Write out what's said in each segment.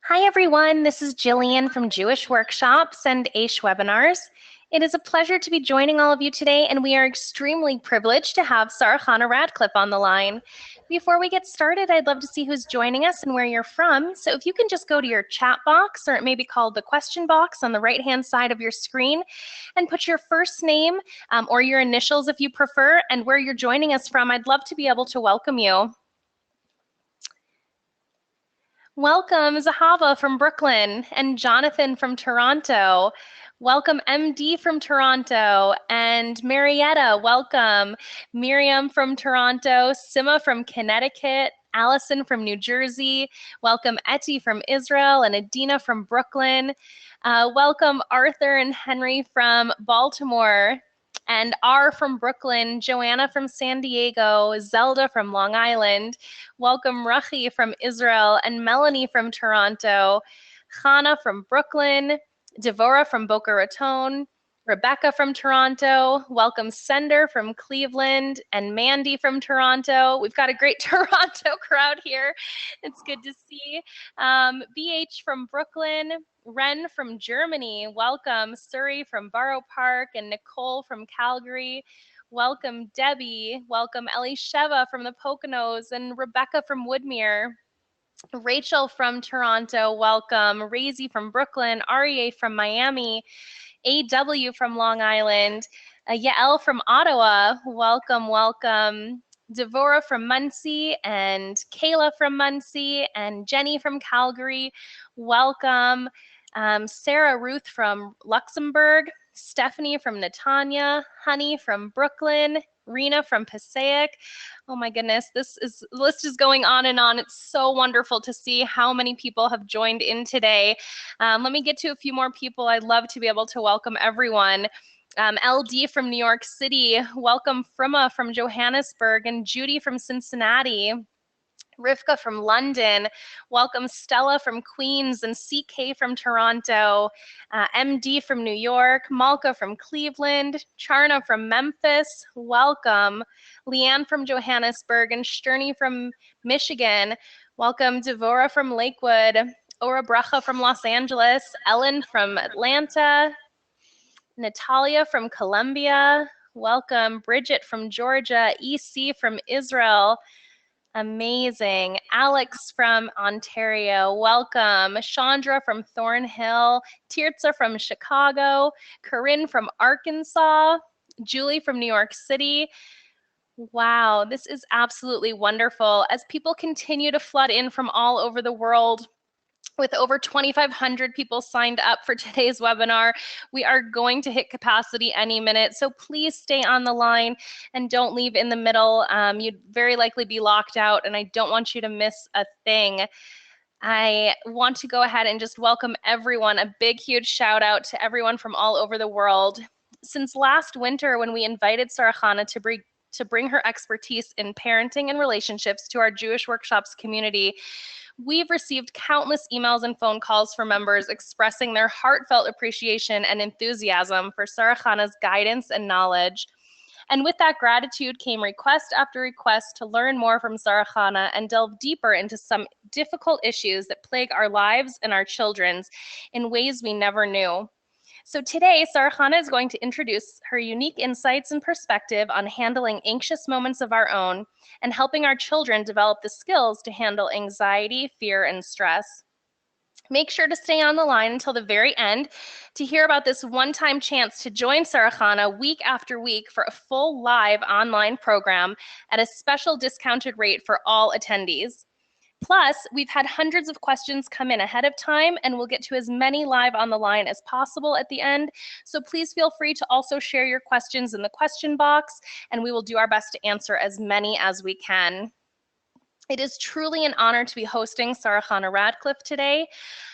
Hi everyone, this is Jillian from Jewish Workshops and Aish Webinars. It is a pleasure to be joining all of you today, and we are extremely privileged to have Sarah Chana Radcliffe on the line. Before we get started, I'd love to see who's joining us and where you're from. So if you can just go to your chat box, or it may be called the question box on the right-hand side of your screen, and put your first name or your initials if you prefer, and where you're joining us from, I'd love to be able to welcome you. Welcome, Zahava from Brooklyn and Jonathan from Toronto. Welcome, MD from Toronto and Marietta. Welcome, Miriam from Toronto, Sima from Connecticut, Allison from New Jersey. Welcome, Etty from Israel and Adina from Brooklyn. Welcome, Arthur and Henry from Baltimore. And R from Brooklyn, Joanna from San Diego, Zelda from Long Island. Welcome Rachi from Israel and Melanie from Toronto, Chana from Brooklyn, Devora from Boca Raton, Rebecca from Toronto. Welcome Sender from Cleveland and Mandy from Toronto. We've got a great Toronto crowd here. It's good to see. BH from Brooklyn, Ren from Germany. Welcome Surrey from Borough Park and Nicole from Calgary. Welcome Debbie. Welcome Elisheva from the Poconos and Rebecca from Woodmere. Rachel from Toronto, welcome. Razy from Brooklyn, Aryeh from Miami, AW from Long Island, Yael from Ottawa, welcome, welcome. Devora from Muncie and Kayla from Muncie and Jenny from Calgary, welcome. Sarah Ruth from Luxembourg, Stephanie from Netanya, Honey from Brooklyn, Rena from Passaic. Oh my goodness, the list is going on and on. It's so wonderful to see how many people have joined in today. Let me get to a few more people. I'd love to be able to welcome everyone. LD from New York City, welcome Frima from Johannesburg and Judy from Cincinnati. Rivka from London, welcome Stella from Queens and CK from Toronto, MD from New York, Malka from Cleveland, Charna from Memphis, welcome, Leanne from Johannesburg and Sturny from Michigan, welcome Devora from Lakewood, Ora Bracha from Los Angeles, Ellen from Atlanta, Natalia from Colombia, welcome Bridget from Georgia, EC from Israel. Amazing. Alex from Ontario, welcome. Chandra from Thornhill, Tirza from Chicago, Corinne from Arkansas, Julie from New York City. Wow, this is absolutely wonderful. As people continue to flood in from all over the world, with over 2,500 people signed up for today's webinar, we are going to hit capacity any minute. So please stay on the line and don't leave in the middle. You'd very likely be locked out, and I don't want you to miss a thing. I want to go ahead and just welcome everyone. A big, huge shout out to everyone from all over the world. Since last winter, when we invited Sarah Chana to bring her expertise in parenting and relationships to our Jewish Workshops community, we've received countless emails and phone calls from members expressing their heartfelt appreciation and enthusiasm for Sarah Chana's guidance and knowledge. And with that gratitude came request after request to learn more from Sarah Chana and delve deeper into some difficult issues that plague our lives and our children's in ways we never knew. So today, Sarah Chana is going to introduce her unique insights and perspective on handling anxious moments of our own and helping our children develop the skills to handle anxiety, fear, and stress. Make sure to stay on the line until the very end to hear about this one-time chance to join Sarah Chana week after week for a full live online program at a special discounted rate for all attendees. Plus, we've had hundreds of questions come in ahead of time, and we'll get to as many live on the line as possible at the end. So please feel free to also share your questions in the question box, and we will do our best to answer as many as we can. It is truly an honor to be hosting Sarah Chana Radcliffe today.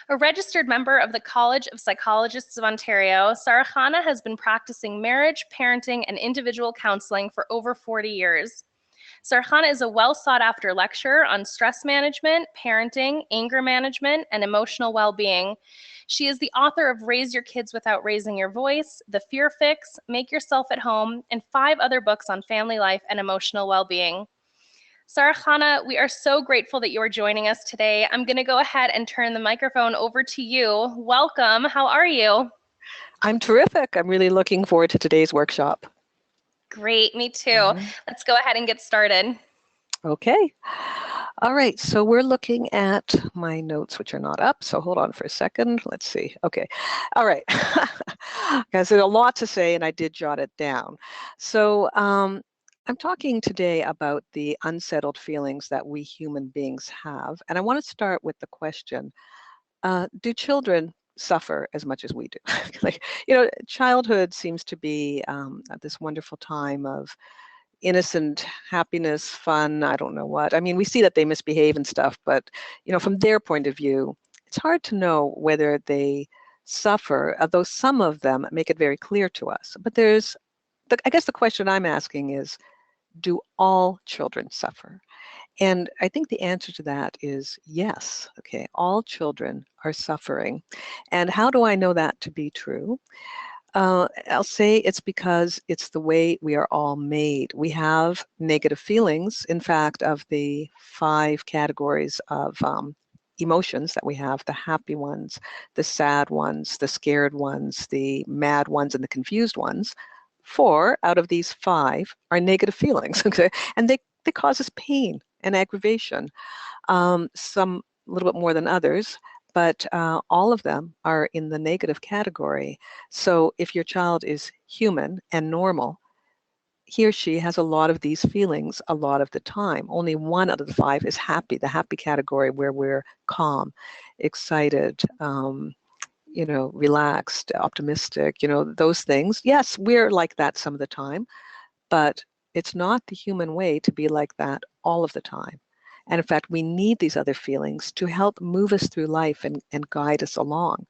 A registered member of the College of Psychologists of Ontario, Sarah Chana has been practicing marriage, parenting, and individual counseling for over 40 years. Sarah Chana is a well-sought-after lecturer on stress management, parenting, anger management, and emotional well-being. She is the author of Raise Your Kids Without Raising Your Voice, The Fear Fix, Make Yourself at Home, and 5 other books on family life and emotional well-being. Sarah Chana, we are so grateful that you are joining us today. I'm going to go ahead and turn the microphone over to you. Welcome. How are you? I'm terrific. I'm really looking forward to today's workshop. Great, me too. Mhm. Let's go ahead and get started. Okay. All right. So we're looking at my notes, which are not up. So hold on for a second. Let's see. Okay. All right. Because there's a lot to say, and I did jot it down. So I'm talking today about the unsettled feelings that we human beings have. And I want to start with the question, do children suffer as much as we do? Like, childhood seems to be this wonderful time of innocent happiness, fun, I don't know what. I mean, we see that they misbehave and stuff, but, from their point of view, it's hard to know whether they suffer, although some of them make it very clear to us. But I guess the question I'm asking is, do all children suffer? And I think the answer to that is yes. Okay, all children are suffering. And how do I know that to be true? I'll say it's because it's the way we are all made. We have negative feelings. In fact, of the 5 categories of emotions that we have, the happy ones, the sad ones, the scared ones, the mad ones, and the confused ones, 4 out of these 5 are negative feelings. Okay, and they cause us pain and aggravation. Some a little bit more than others, but all of them are in the negative category. So if your child is human and normal, he or she has a lot of these feelings a lot of the time. Only 1 out of the 5 is happy, the happy category where we're calm, excited, relaxed, optimistic, those things. Yes, we're like that some of the time, but it's not the human way to be like that all of the time. And in fact, we need these other feelings to help move us through life and guide us along.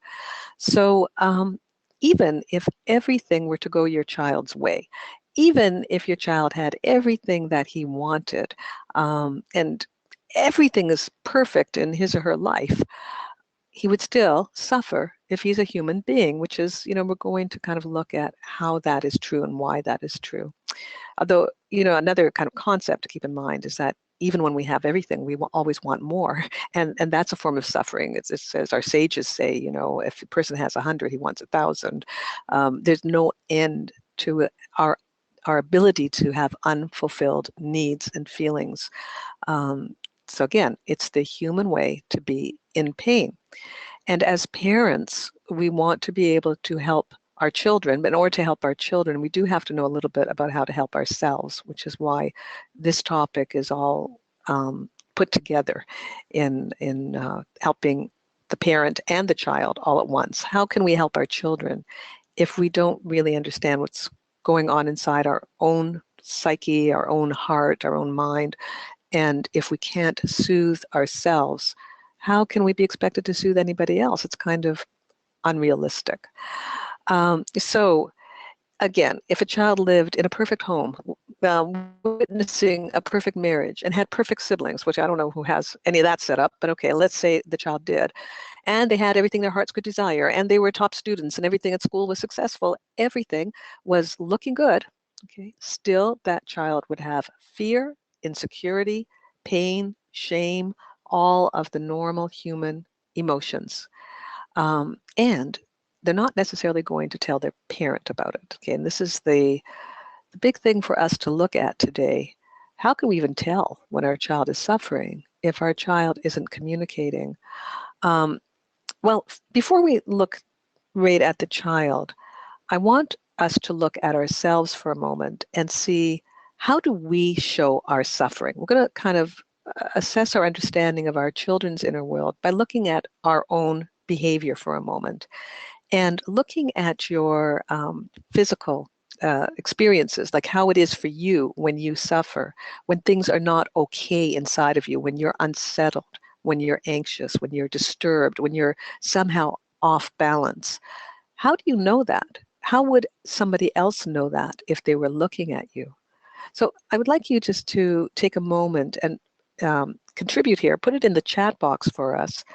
So even if everything were to go your child's way, even if your child had everything that he wanted, and everything is perfect in his or her life, he would still suffer if he's a human being, which is, we're going to kind of look at how that is true and why that is true. Although, another kind of concept to keep in mind is that even when we have everything, we always want more. And that's a form of suffering. It says, our sages say, if a person has 100, he wants 1,000. There's no end to our our ability to have unfulfilled needs and feelings. So again, it's the human way to be in pain. And as parents, we want to be able to help our children, but in order to help our children, we do have to know a little bit about how to help ourselves, which is why this topic is all put together in helping the parent and the child all at once. How can we help our children if we don't really understand what's going on inside our own psyche, our own heart, our own mind? And if we can't soothe ourselves, how can we be expected to soothe anybody else? It's kind of unrealistic. So again, if a child lived in a perfect home, witnessing a perfect marriage and had perfect siblings, which I don't know who has any of that set up, but okay, let's say the child did, and they had everything their hearts could desire, and they were top students, and everything at school was successful, everything was looking good, okay, still that child would have fear, insecurity, pain, shame, all of the normal human emotions. And they're not necessarily going to tell their parent about it. Okay, and this is the big thing for us to look at today. How can we even tell when our child is suffering if our child isn't communicating? Um, well, before we look right at the child, I want us to look at ourselves for a moment and see, how do we show our suffering? We're going to kind of assess our understanding of our children's inner world by looking at our own behavior for a moment and looking at your physical experiences, like how it is for you when you suffer, when things are not okay inside of you, when you're unsettled, when you're anxious, when you're disturbed, when you're somehow off balance. How do you know that? How would somebody else know that if they were looking at you? So I would like you just to take a moment and contribute here, put it in the chat box for us.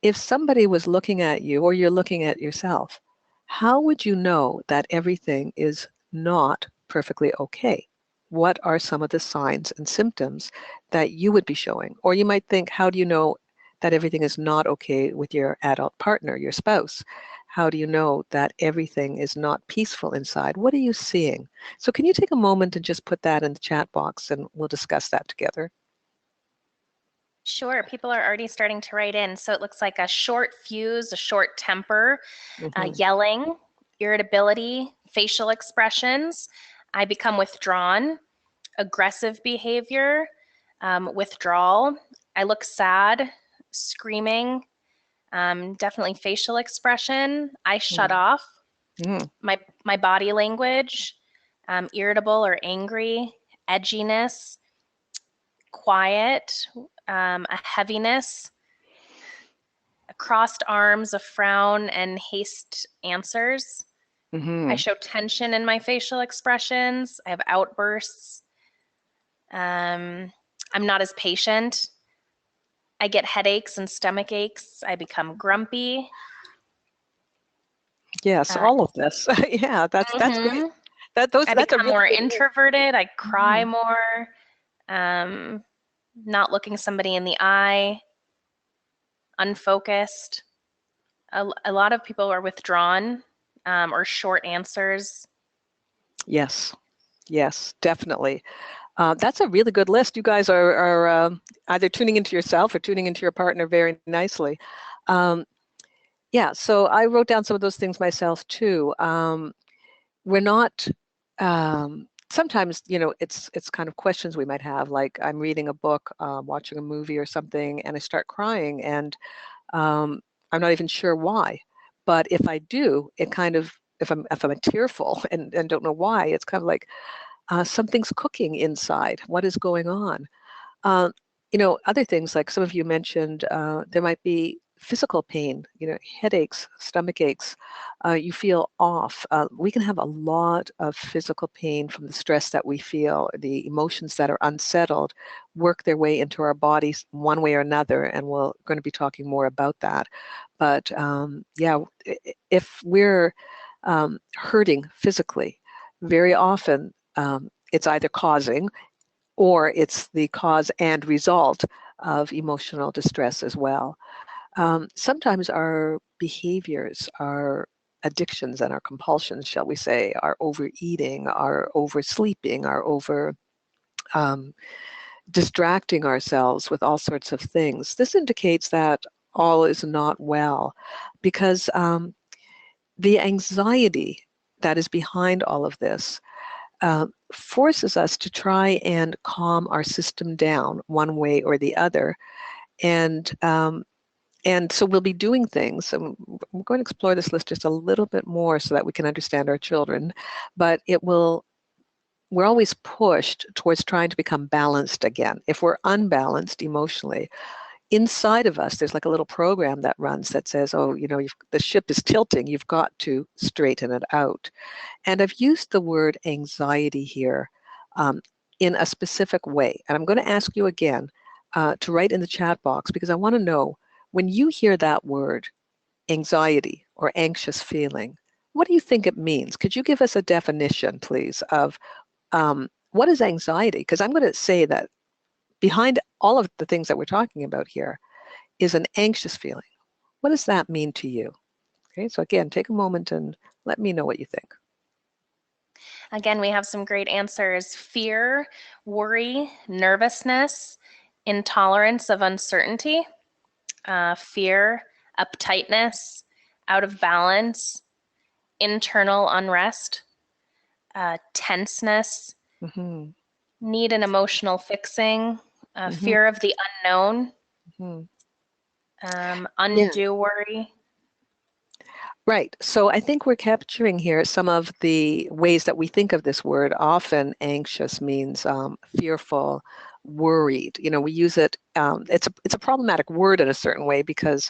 If somebody was looking at you or you're looking at yourself, how would you know that everything is not perfectly okay? what are some of the signs and symptoms that you would be showing? Or you might think, how do you know that everything is not okay with your adult partner, your spouse? How do you know that everything is not peaceful inside? What are you seeing? So can you take a moment and just put that in the chat box and we'll discuss that together? Sure, people are already starting to write in. So it looks like a short fuse, a short temper, Mm-hmm. yelling, irritability, facial expressions. I become withdrawn, aggressive behavior, withdrawal. I look sad, screaming, definitely facial expression. I shut off. Mm-hmm. My body language, irritable or angry, edginess, quiet, a heaviness, crossed arms, a frown, and haste answers. I Mm-hmm. show tension in my facial expressions. I have outbursts. Um, I'm not as patient. I get headaches and stomach aches. I become grumpy. Yes, Uh, all of this. Yeah, that's great. mhm. I That's a become really more good list. introverted. I cry Mhm. more. Um, not looking somebody in the eye. Unfocused. A lot of people are withdrawn or short answers. Yes, yes, definitely. That's a really good list. You guys are either tuning into yourself or tuning into your partner very nicely. Um, yeah, so I wrote down some of those things myself too. We're not. Sometimes, it's kind of questions we might have, like I'm reading a book, watching a movie or something, and I start crying, and I'm not even sure why. But if I do, it kind of if I'm tearful and don't know why, it's kind of like something's cooking inside. What is going on? Uh, other things like some of you mentioned, there might be physical pain, headaches, stomach aches. You feel off. We can have a lot of physical pain from the stress that we feel, the emotions that are unsettled work their way into our bodies one way or another, and we're going to be talking more about that. But yeah, if we're hurting physically, very often it's either causing or it's the cause and result of emotional distress as well. Sometimes our behaviors, our addictions and our compulsions, shall we say, are overeating, are oversleeping, are over um, distracting ourselves with all sorts of things. This indicates that all is not well because the anxiety that is behind all of this forces us to try and calm our system down one way or the other. And so we'll be doing things. And we're going to explore this list just a little bit more so that we can understand our children. But we're always pushed towards trying to become balanced again. If we're unbalanced emotionally, inside of us, there's like a little program that runs that says, oh, the ship is tilting. You've got to straighten it out. And I've used the word anxiety here um, in a specific way. And I'm going to ask you again to write in the chat box because I want to know when you hear that word, anxiety or anxious feeling, what do you think it means? Could you give us a definition, please, of what is anxiety? Because I'm going to say that behind all of the things that we're talking about here is an anxious feeling. What does that mean to you? Okay, so again, take a moment and let me know what you think. Again, we have some great answers. Fear, worry, nervousness, intolerance of uncertainty, fear, uptightness, out of balance, internal unrest, tenseness, Mm-hmm. need and emotional fixing, Mm-hmm. fear of the unknown, Mm-hmm. Yeah. undue worry. Right. So I think we're capturing here some of the ways that we think of this word. Often anxious means fearful, worried. We use it. It's a problematic word in a certain way because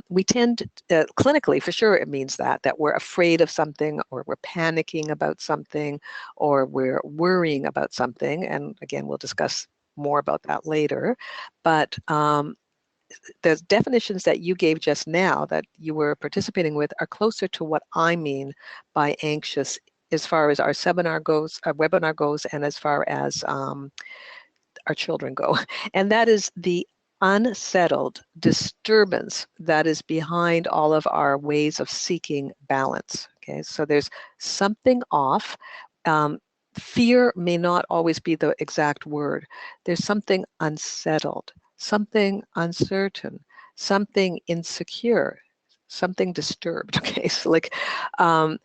we tend, clinically, for sure, it means that we're afraid of something, or we're panicking about something, or we're worrying about something. And again, we'll discuss more about that later. But the definitions that you gave just now that you were participating with are closer to what I mean by anxious as far as our seminar goes, our webinar goes, and as far as our children go. And that is the unsettled disturbance that is behind all of our ways of seeking balance. Okay, so there's something off. Um, Fear may not always be the exact word. There's something unsettled, something uncertain, something insecure, something disturbed. Okay, so like, um,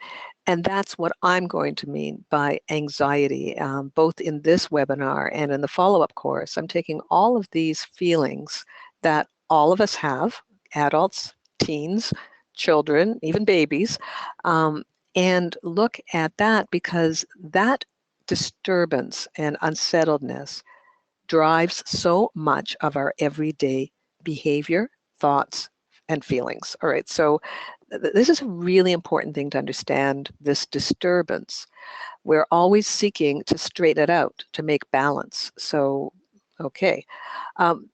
and that's what I'm going to mean by anxiety, both in this webinar and in the follow-up course. I'm taking all of these feelings that all of us have, adults, teens, children, even babies, um, and look at that, because that disturbance and unsettledness drives so much of our everyday behavior, thoughts, and feelings. All right, so this is a really important thing to understand, this disturbance. We're always seeking to straighten it out, to make balance. So, okay.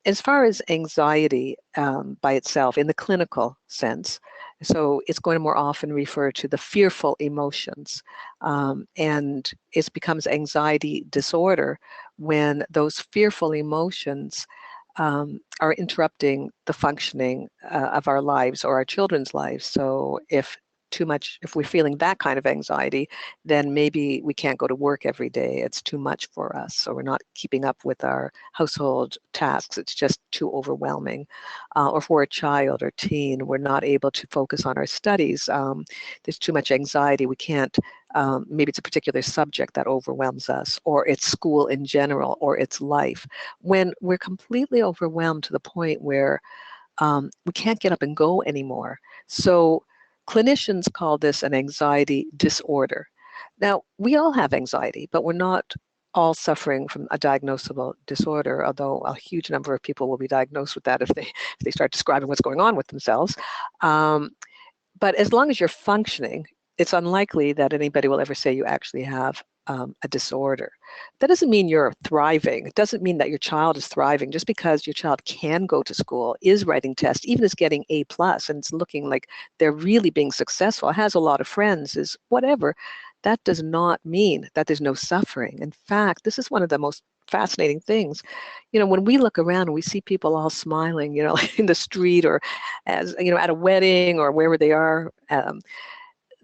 As far as anxiety by itself, in the clinical sense, so it's going to more often refer to the fearful emotions. And it becomes anxiety disorder when those fearful emotions are interrupting the functioning of our lives or our children's lives. So if we're feeling that kind of anxiety, then maybe we can't go to work every day. It's too much for us. So we're not keeping up with our household tasks. It's just too overwhelming. Or for a child or teen, we're not able to focus on our studies. There's too much anxiety. We can't, maybe it's a particular subject that overwhelms us, or it's school in general, or it's life. When we're completely overwhelmed to the point where we can't get up and go anymore. So clinicians call this an anxiety disorder. Now, we all have anxiety, but we're not all suffering from a diagnosable disorder, although a huge number of people will be diagnosed with that if they start describing what's going on with themselves. But as long as you're functioning, it's unlikely that anybody will ever say you actually have a disorder. That doesn't mean you're thriving. It doesn't mean that your child is thriving. Just because your child can go to school, is writing tests, even is getting A+, and it's looking like they're really being successful, has a lot of friends, is whatever, that does not mean that there's no suffering. In fact, this is one of the most fascinating things. You know, when we look around and we see people all smiling, you know, in the street, or as, you know, at a wedding or wherever they are,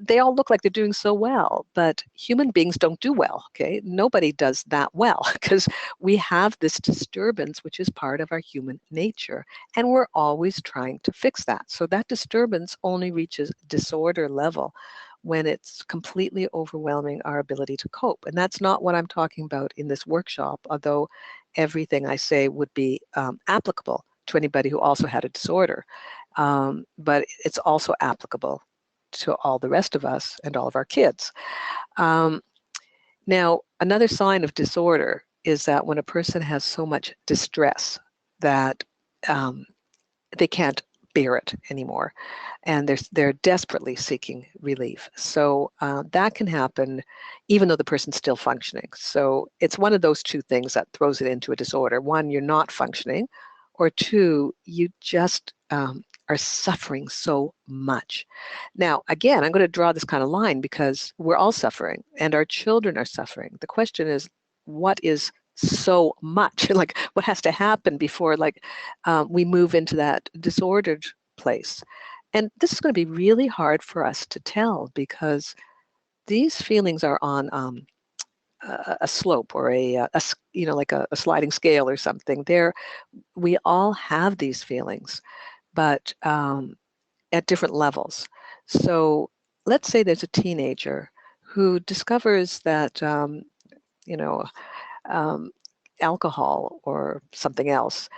they all look like they're doing so well, but human beings don't do well, okay? Nobody does that well, because we have this disturbance, which is part of our human nature, and we're always trying to fix that. So that disturbance only reaches disorder level when it's completely overwhelming our ability to cope. And that's not what I'm talking about in this workshop, although everything I say would be applicable to anybody who also had a disorder. But it's also applicable to all the rest of us and all of our kids. Now, another sign of disorder is that when a person has so much distress that they can't bear it anymore, and they're desperately seeking relief. So that can happen even though the person's still functioning. So it's one of those two things that throws it into a disorder. One, you're not functioning, or two, you just are suffering so much. Now, again, I'm going to draw this kind of line because we're all suffering and our children are suffering. The question is, what is so much? Like, what has to happen before, like, we move into that disordered place? And this is going to be really hard for us to tell, because these feelings are on a slope, or you know, like a sliding scale or something. We all have these feelings, but at different levels. So let's say there's a teenager who discovers that, you know, um, alcohol or something else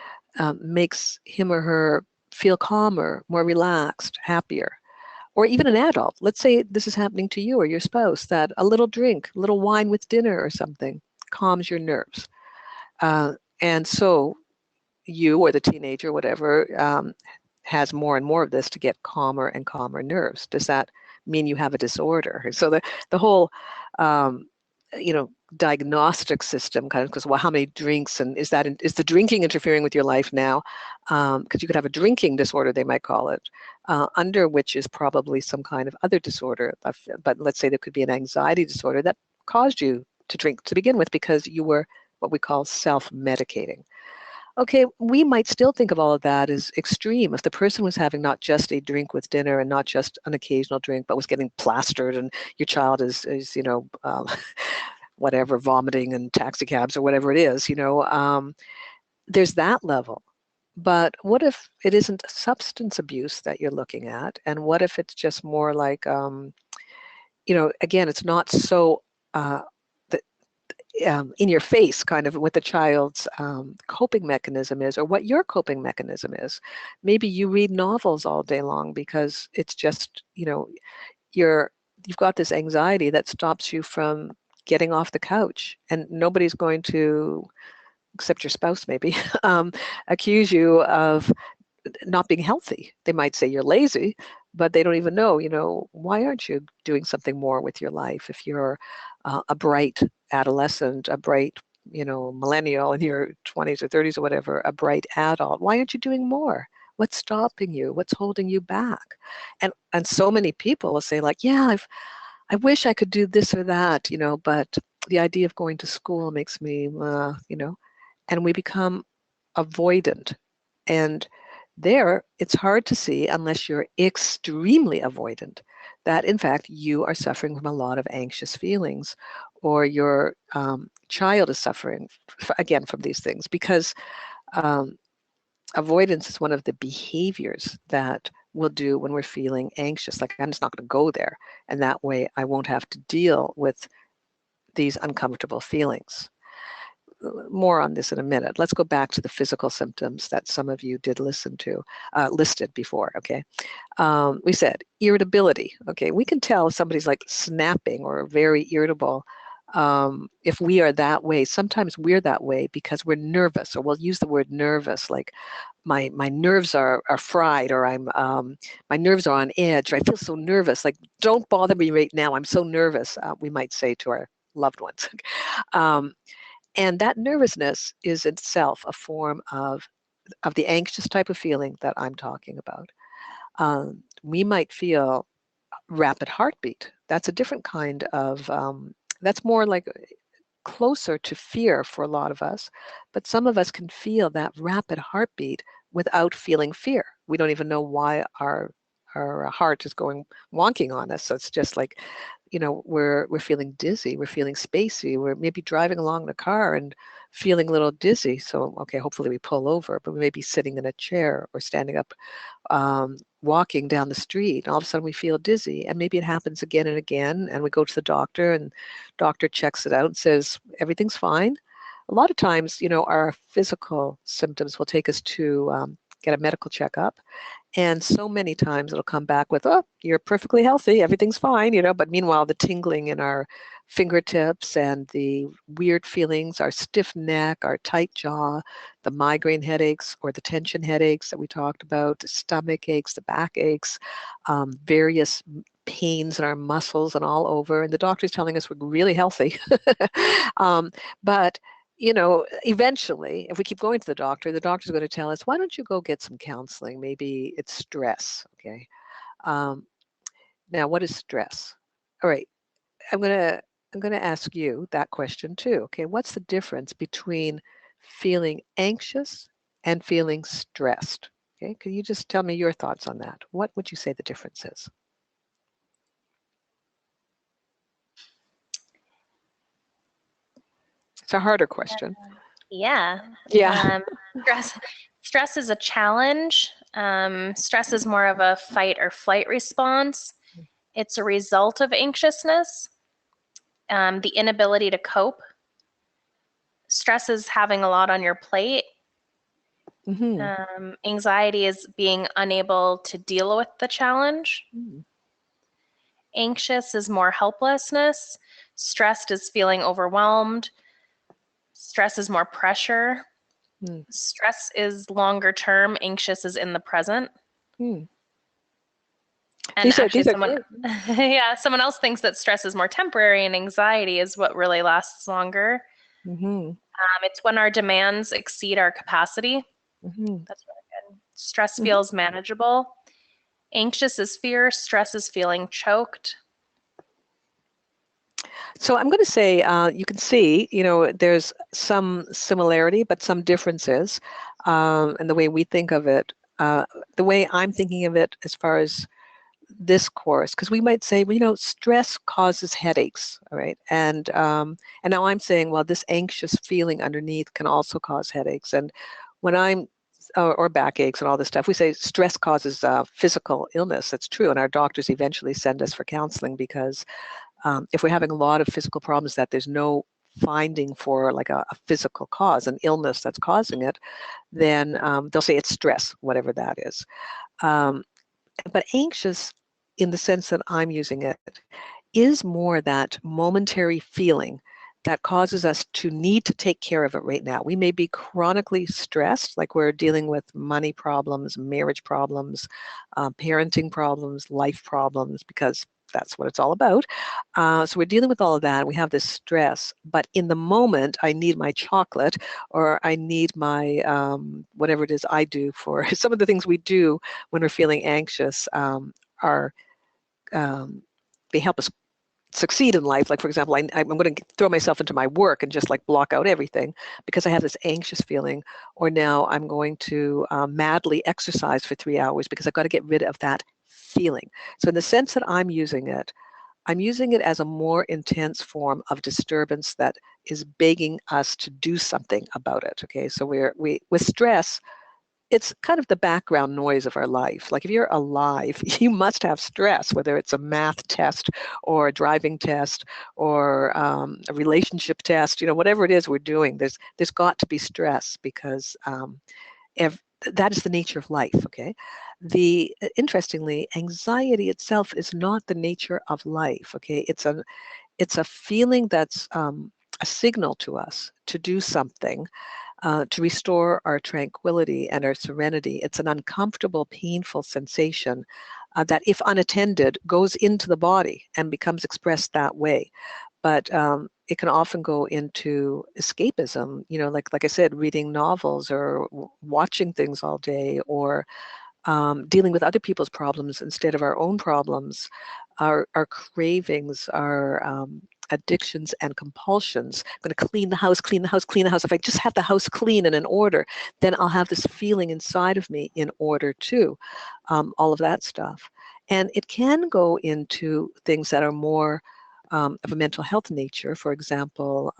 makes him or her feel calmer, more relaxed, happier. Or even an adult. Let's say this is happening to you or your spouse, that a little drink, a little wine with dinner or something calms your nerves. And so you, or the teenager, whatever, has more and more of this to get calmer and calmer nerves. Does that mean you have a disorder? So the whole diagnostic system, kind of, because, well, how many drinks, and is the drinking interfering with your life now? Because you could have a drinking disorder, they might call it, under which is probably some kind of other disorder. But let's say there could be an anxiety disorder that caused you to drink to begin with because you were what we call self-medicating. Okay, we might still think of all of that as extreme. If the person was having not just a drink with dinner and not just an occasional drink, but was getting plastered, and your child is whatever, vomiting and taxi cabs or whatever it is, there's that level. But what if it isn't substance abuse that you're looking at? And what if it's just more like, again, it's not so uh, in your face, kind of what the child's coping mechanism is, or what your coping mechanism is. Maybe you read novels all day long because it's just, you've got this anxiety that stops you from getting off the couch, and nobody's going to, except your spouse maybe, accuse you of not being healthy. They might say you're lazy, but they don't even know, why aren't you doing something more with your life? If you're a bright adolescent, a bright, millennial in your 20s or 30s or whatever, a bright adult, why aren't you doing more? What's stopping you? What's holding you back? And so many people will say, like, yeah, I wish I could do this or that, but the idea of going to school makes me, and we become avoidant. And there, it's hard to see, unless you're extremely avoidant, that in fact you are suffering from a lot of anxious feelings, or your child is suffering, again, from these things, because avoidance is one of the behaviors that we'll do when we're feeling anxious. Like, I'm just not going to go there, and that way I won't have to deal with these uncomfortable feelings. More on this in a minute. Let's go back to the physical symptoms that some of you did listed before, okay? We said irritability, okay? We can tell if somebody's like snapping or very irritable if we are that way. Sometimes we're that way because we're nervous, or we'll use the word nervous, like my nerves are fried, or my nerves are on edge, or I feel so nervous, like, don't bother me right now, I'm so nervous, we might say to our loved ones. And that nervousness is itself a form of the anxious type of feeling that I'm talking about. We might feel rapid heartbeat. That's a different kind of, that's more like closer to fear for a lot of us. But some of us can feel that rapid heartbeat without feeling fear. We don't even know why our heart is going wonking on us. So it's just like, we're feeling dizzy, we're feeling spacey, we're maybe driving along in the car and feeling a little dizzy. So, okay, hopefully we pull over, but we may be sitting in a chair or standing up, walking down the street, and all of a sudden we feel dizzy. And maybe it happens again and again, and we go to the doctor, and doctor checks it out and says, everything's fine. A lot of times, our physical symptoms will take us to get a medical checkup. And so many times it'll come back with, oh, you're perfectly healthy, everything's fine, but meanwhile, the tingling in our fingertips and the weird feelings, our stiff neck, our tight jaw, the migraine headaches or the tension headaches that we talked about, the stomach aches, the back aches, various pains in our muscles and all over. And the doctor's telling us we're really healthy. But eventually, if we keep going to the doctor's going to tell us, why don't you go get some counseling? Maybe it's stress, okay? Now, what is stress? All right, I'm gonna ask you that question too, okay? What's the difference between feeling anxious and feeling stressed? Okay, can you just tell me your thoughts on that? What would you say the difference is? It's a harder question. Yeah. Yeah. Stress is a challenge. Stress is more of a fight or flight response. It's a result of anxiousness, the inability to cope. Stress is having a lot on your plate. Anxiety is being unable to deal with the challenge. Anxious is more helplessness. Stressed is feeling overwhelmed. Stress is more pressure. Stress is longer term. Anxious is in the present. And These are actually these are someone, good. yeah, someone else thinks that stress is more temporary and anxiety is what really lasts longer. Mm-hmm. It's when our demands exceed our capacity. Mm-hmm. That's really good. Stress Mm-hmm. feels manageable. Anxious is fear. Stress is feeling choked. So I'm going to say you can see, there's some similarity, but some differences in the way we think of it. The way I'm thinking of it as far as this course, because we might say, well, stress causes headaches, all right? And now I'm saying, well, this anxious feeling underneath can also cause headaches. And when I'm or backaches and all this stuff, we say stress causes physical illness. That's true, and our doctors eventually send us for counseling because if we're having a lot of physical problems that there's no finding for like a physical cause, an illness that's causing it, then they'll say it's stress, whatever that is. Um, but anxious, in the sense that I'm using it, is more that momentary feeling that causes us to need to take care of it right now. We may be chronically stressed, like we're dealing with money problems, marriage problems, parenting problems, life problems, because that's what it's all about. So we're dealing with all of that. We have this stress, but in the moment, I need my chocolate or I need my whatever it is I do for some of the things we do when we're feeling anxious are um, they help us succeed in life. Like, for example, I'm going to throw myself into my work and just like block out everything because I have this anxious feeling. Or now I'm going to madly exercise for 3 hours because I've got to get rid of that feeling. So in the sense that I'm using it as a more intense form of disturbance that is begging us to do something about it. Okay, so we with stress, it's kind of the background noise of our life. Like if you're alive, you must have stress, whether it's a math test or a driving test or a relationship test, whatever it is we're doing, there's got to be stress because if, that is the nature of life, okay? Interestingly, anxiety itself is not the nature of life, okay? It's a feeling that's a signal to us to do something to restore our tranquility and our serenity. It's an uncomfortable, painful sensation that, if unattended, goes into the body and becomes expressed that way. But it can often go into escapism, like I said, reading novels or watching things all day or dealing with other people's problems instead of our own problems, our cravings, our addictions and compulsions. I'm going to clean the house, clean the house, clean the house. If I just have the house clean and in order, then I'll have this feeling inside of me in order too. All of that stuff. And it can go into things that are more of a mental health nature. For example,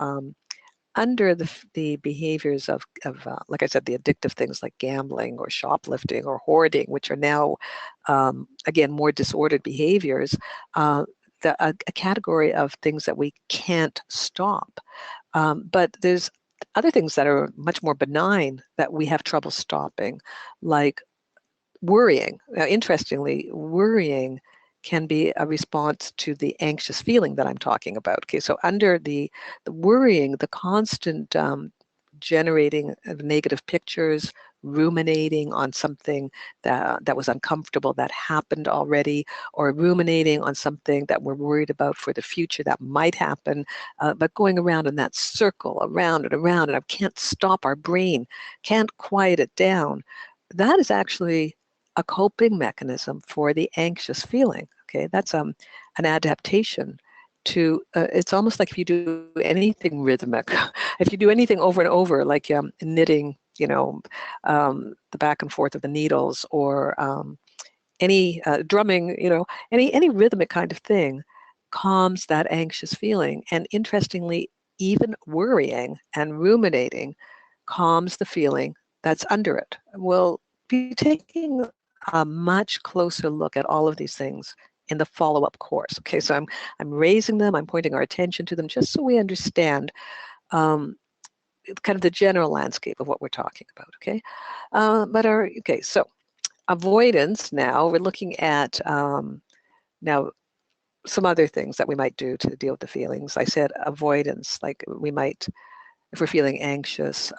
under the behaviors of like I said, the addictive things like gambling or shoplifting or hoarding, which are now, again, more disordered behaviors, a category of things that we can't stop. But there's other things that are much more benign that we have trouble stopping, like worrying. Now, interestingly, worrying can be a response to the anxious feeling that I'm talking about. Okay, so under the worrying, the constant generating of negative pictures, ruminating on something that was uncomfortable that happened already, or ruminating on something that we're worried about for the future that might happen, but going around in that circle, around and around, and I can't stop our brain, can't quiet it down. That is actually a coping mechanism for the anxious feeling. Okay, that's an adaptation to. It's almost like if you do anything rhythmic, if you do anything over and over, like knitting, the back and forth of the needles, or any drumming, any rhythmic kind of thing, calms that anxious feeling. And interestingly, even worrying and ruminating calms the feeling that's under it. We'll be taking a much closer look at all of these things in the follow-up course. Okay, so I'm raising them, I'm pointing our attention to them just so we understand um, kind of the general landscape of what we're talking about. Okay, okay, so avoidance. Now we're looking at now some other things that we might do to deal with the feelings. I said avoidance, like we might, if we're feeling anxious,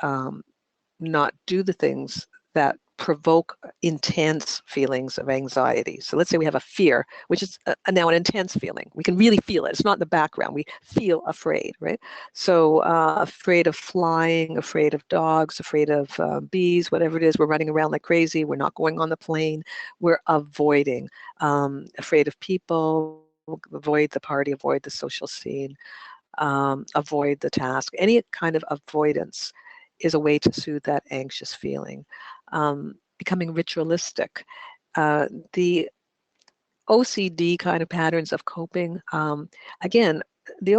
not do the things that provoke intense feelings of anxiety. So let's say we have a fear, which is now an intense feeling. We can really feel it. It's not in the background. We feel afraid, right? So afraid of flying, afraid of dogs, afraid of bees, whatever it is. We're running around like crazy. We're not going on the plane. We're avoiding. Afraid of people, avoid the party, avoid the social scene, avoid the task. Any kind of avoidance is a way to soothe that anxious feeling. Becoming ritualistic. The OCD kind of patterns of coping. Again, the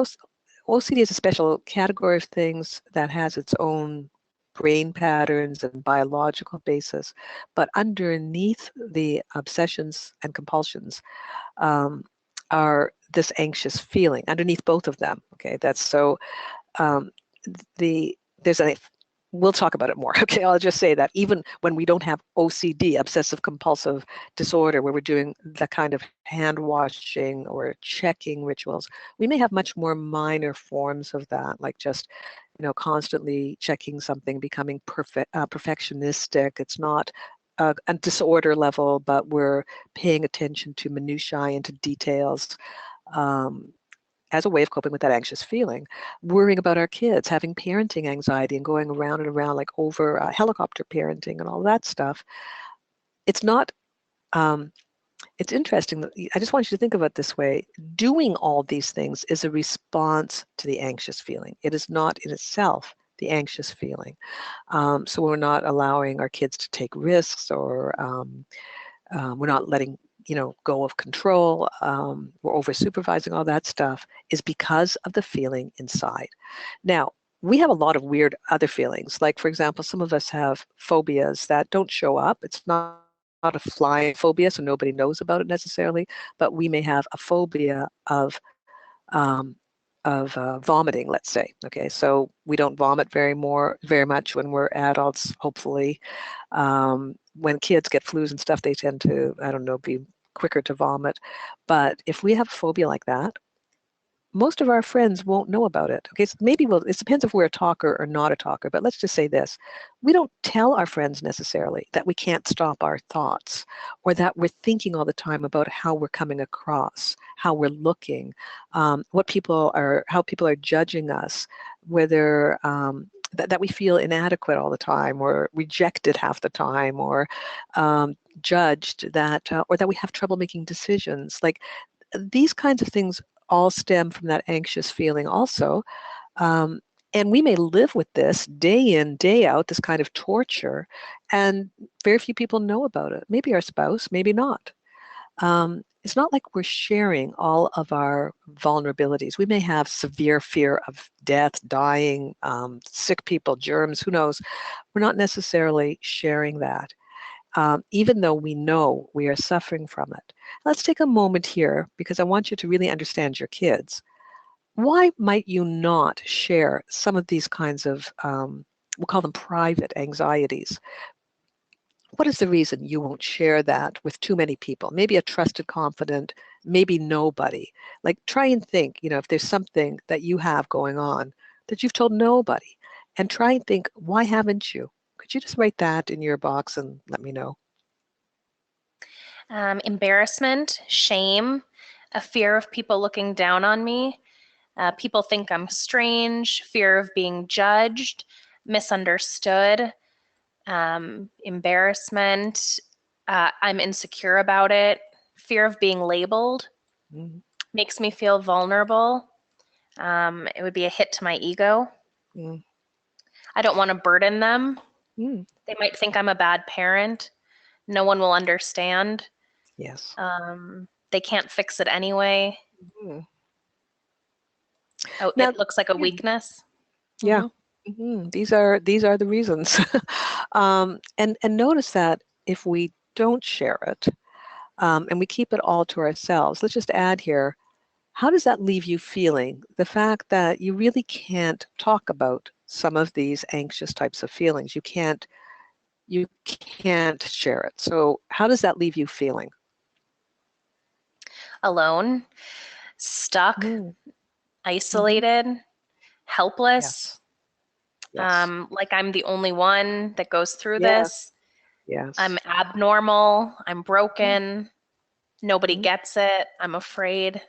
OCD is a special category of things that has its own brain patterns and biological basis, but underneath the obsessions and compulsions um, are this anxious feeling underneath both of them. Okay, that's so um, there's a we'll talk about it more. Okay, I'll just say that even when we don't have OCD, obsessive compulsive disorder, where we're doing the kind of hand washing or checking rituals, we may have much more minor forms of that, like just constantly checking something, becoming perfectionistic. It's not a disorder level, but we're paying attention to minutiae and to details. Um, as a way of coping with that anxious feeling, worrying about our kids, having parenting anxiety and going around and around like over helicopter parenting and all that stuff. It's not, it's interesting. I just want you to think of it this way. Doing all these things is a response to the anxious feeling. It is not in itself the anxious feeling. So we're not allowing our kids to take risks, or we're not letting go of control. We're over supervising. All that stuff is because of the feeling inside. Now, we have a lot of weird other feelings. Like, for example, some of us have phobias that don't show up. It's not a flying phobia, so nobody knows about it necessarily, but we may have a phobia um, vomiting, let's say. Okay, so we don't vomit very much when we're adults, hopefully. When kids get flus and stuff, they tend to, I don't know, be quicker to vomit. But if we have a phobia like that, most of our friends won't know about it. Okay, so maybe it depends if we're a talker or not a talker, but let's just say this. We don't tell our friends necessarily that we can't stop our thoughts, or that we're thinking all the time about how we're coming across, how we're looking, how people are judging us, whether that we feel inadequate all the time, or rejected half the time, or judged, or that we have trouble making decisions. Like, these kinds of things all stem from that anxious feeling also. Um, and we may live with this day in, day out, this kind of torture, and very few people know about it. Maybe our spouse, maybe not. It's not like we're sharing all of our vulnerabilities. We may have severe fear of death, dying, sick people, germs, who knows. We're not necessarily sharing that. Even though we know we are suffering from it. Let's take a moment here, because I want you to really understand your kids. Why might you not share some of these kinds of, we'll call them private anxieties? What is the reason you won't share that with too many people? Maybe a trusted confidant, maybe nobody. Like, try and think, if there's something that you have going on that you've told nobody, and try and think, why haven't you? Could you just write that in your box and let me know? Embarrassment, shame, a fear of people looking down on me. People think I'm strange, fear of being judged, misunderstood, embarrassment. I'm insecure about it. Fear of being labeled Mm, makes me feel vulnerable. It would be a hit to my ego. mm, I don't want to burden them. mm. They might think I'm a bad parent. No one will understand. Yes. They can't fix it anyway. Mm. Oh, Now, it looks like a yeah, weakness. yeah. Hmm. These are the reasons. And notice that if we don't share it, and we keep it all to ourselves, let's just add here, how does that leave you feeling? The fact that you really can't talk about some of these anxious types of feelings. You can't share it. So how does that leave you feeling? Alone, stuck, Mm, hmm. isolated, helpless, Yes. Yes. like I'm the only one that goes through Yes. this. I'm Yes. abnormal. I'm Mm, broken. Nobody mm. gets it. I'm afraid.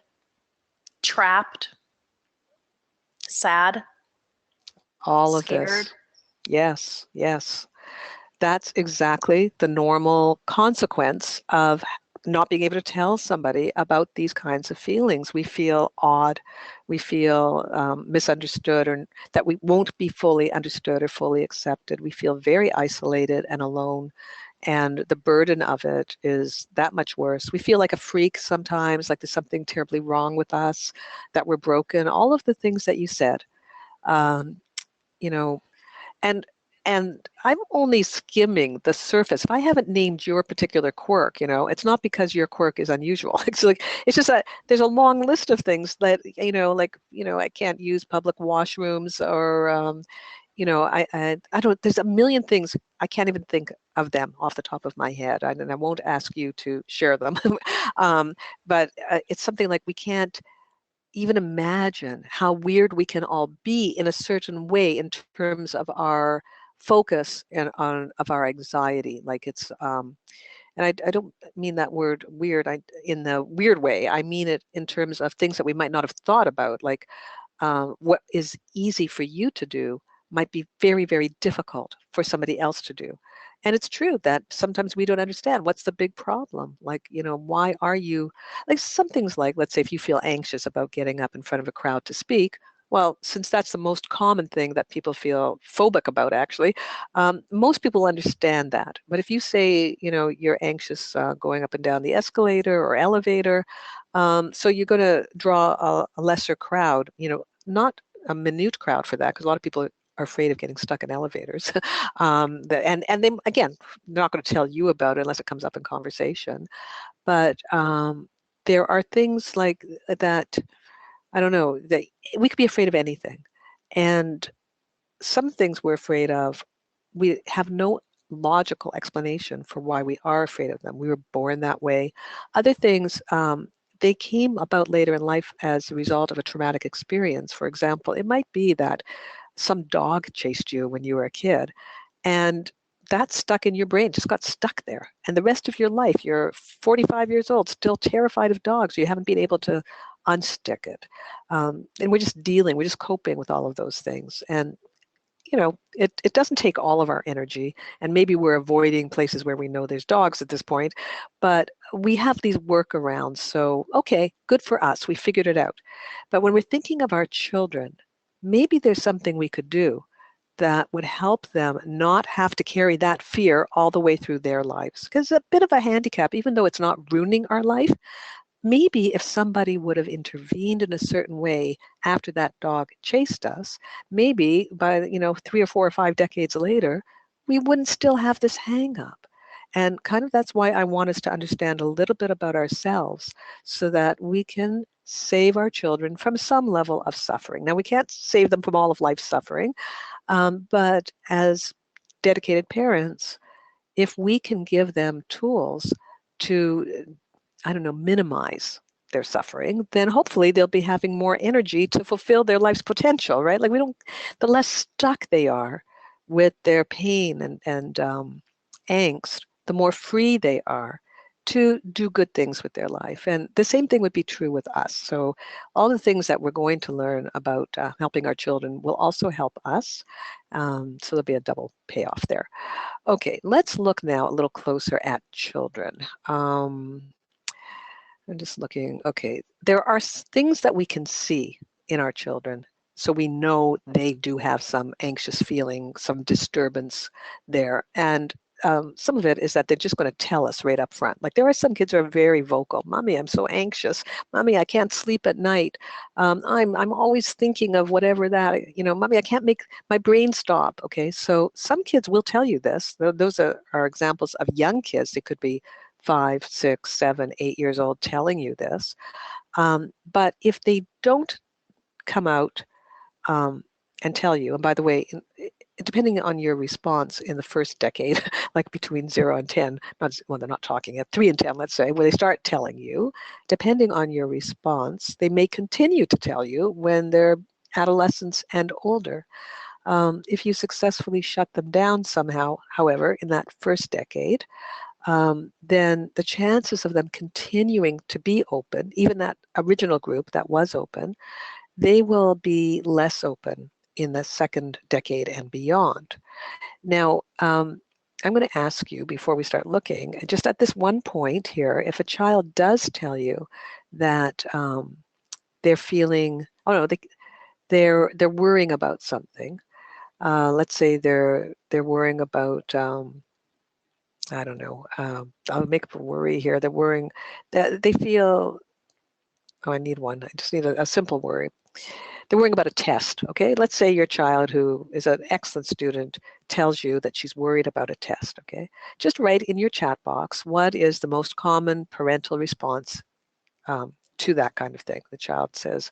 Trapped. Sad. All of Scared. this. Yes, yes. That's exactly the normal consequence of not being able to tell somebody about these kinds of feelings. We feel odd, we feel misunderstood, or that we won't be fully understood or fully accepted. We feel very isolated and alone, and the burden of it is that much worse. We feel like a freak sometimes, like there's something terribly wrong with us, that we're broken, all of the things that you said. Um, you know, and I'm only skimming the surface. If I haven't named your particular quirk, it's not because your quirk is unusual. It's like, it's just that there's a long list of things that, like, I can't use public washrooms, or I don't, there's a million things. I can't even think of them off the top of my head, and I won't ask you to share them. um, but it's something like we can't even imagine how weird we can all be in a certain way in terms of our focus and on of our anxiety. Like it's and I don't mean that word weird in the weird way. I mean it in terms of things that we might not have thought about, like what is easy for you to do might be very, very difficult for somebody else to do. And it's true that sometimes we don't understand what's the big problem. Like, why are you, like some things like, let's say if you feel anxious about getting up in front of a crowd to speak, well, since that's the most common thing that people feel phobic about, actually, most people understand that. But if you say, you're anxious going up and down the escalator or elevator, so you're going to draw a lesser crowd, not a minute crowd for that, because a lot of people are afraid of getting stuck in elevators. And they, again, they're not going to tell you about it unless it comes up in conversation. But there are things like that, I don't know, that we could be afraid of anything. And some things we're afraid of, we have no logical explanation for why we are afraid of them. We were born that way. Other things, they came about later in life as a result of a traumatic experience. For example, it might be that some dog chased you when you were a kid, and that stuck in your brain, just got stuck there. And the rest of your life, you're 45 years old, still terrified of dogs. You haven't been able to unstick it. And we're just coping with all of those things. And it doesn't take all of our energy, and maybe we're avoiding places where we know there's dogs at this point, but we have these workarounds. So, okay, good for us. We figured it out. But when we're thinking of our children, maybe there's something we could do that would help them not have to carry that fear all the way through their lives. Because a bit of a handicap, even though it's not ruining our life, maybe if somebody would have intervened in a certain way after that dog chased us, maybe by 3 or 4 or 5 decades later, we wouldn't still have this hang up. And kind of that's why I want us to understand a little bit about ourselves, so that we can save our children from some level of suffering. Now, we can't save them from all of life's suffering, but as dedicated parents, if we can give them tools to, I don't know, minimize their suffering, then hopefully they'll be having more energy to fulfill their life's potential, right? Like the less stuck they are with their pain and angst, the more free they are to do good things with their life. And the same thing would be true with us. So all the things that we're going to learn about helping our children will also help us. So there'll be a double payoff there. Okay, let's look now a little closer at children. I'm just looking. Okay, there are things that we can see in our children. So we know they do have some anxious feeling, some disturbance there. And some of it is that they're just going to tell us right up front. Like there are some kids who are very vocal. Mommy, I'm so anxious. Mommy, I can't sleep at night. I'm always thinking of whatever that, Mommy, I can't make my brain stop. Okay, so some kids will tell you this. Those are examples of young kids. They could be 5, 6, 7, 8 years old telling you this. But if they don't come out um, and tell you, and by the way, depending on your response in the first decade, like between 0 and 10, well, they're not talking at 3 and 10, let's say, where they start telling you, depending on your response, they may continue to tell you when they're adolescents and older. If you successfully shut them down somehow, however, in that first decade, then the chances of them continuing to be open, even that original group that was open, they will be less open in the second decade and beyond. Now, I'm going to ask you before we start looking, just at this one point here, if a child does tell you that they're feeling, oh no, they're worrying about something. Let's say they're worrying about, I don't know. I'll make up a worry here. They're worrying that they feel. Oh, I need one. I just need a simple worry. They're worrying about a test. Okay, let's say your child, who is an excellent student, tells you that she's worried about a test. Okay, just write in your chat box what is the most common parental response to that kind of thing. The child says,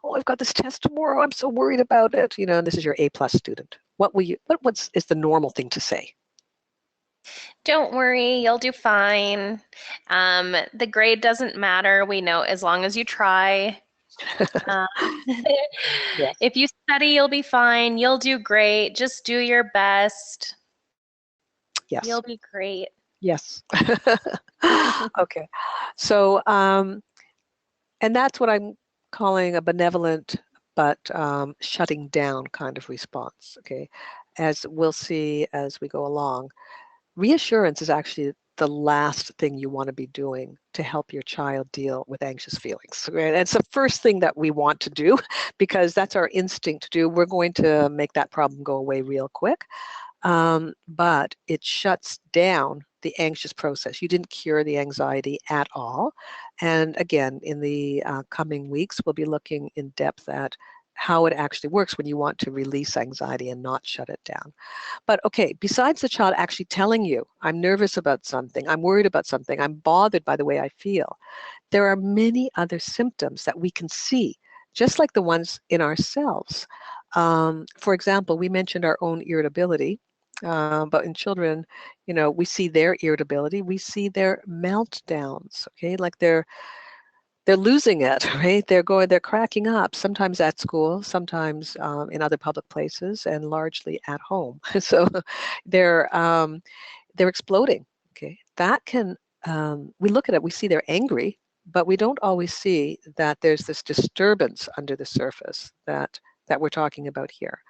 "Oh, I've got this test tomorrow. I'm so worried about it." You know, and this is your A plus student. What will you? What's is the normal thing to say? Don't worry, you'll do fine. The grade doesn't matter. We know as long as you try. Um, Yes. if you study, you'll be fine. You'll do great. Just do your best. Yes. You'll be great. Yes. Okay. So, and that's what I'm calling a benevolent but shutting down kind of response. Okay. As we'll see as we go along, reassurance is actually the last thing you want to be doing to help your child deal with anxious feelings. Right? And it's the first thing that we want to do because that's our instinct to do. We're going to make that problem go away real quick. But it shuts down the anxious process. You didn't cure the anxiety at all. And again, in the coming weeks, we'll be looking in depth at how it actually works when you want to release anxiety and not shut it down. But okay, besides the child actually telling you, I'm nervous about something, I'm worried about something, I'm bothered by the way I feel, there are many other symptoms that we can see, just like the ones in ourselves. For example, we mentioned our own irritability, but in children, you know, we see their irritability, we see their meltdowns, okay, like they're losing it, right? They're cracking up, sometimes at school, sometimes in other public places, and largely at home. So they're um, they're exploding. Okay, that can we look at it, we see they're angry, but we don't always see that there's this disturbance under the surface that we're talking about here.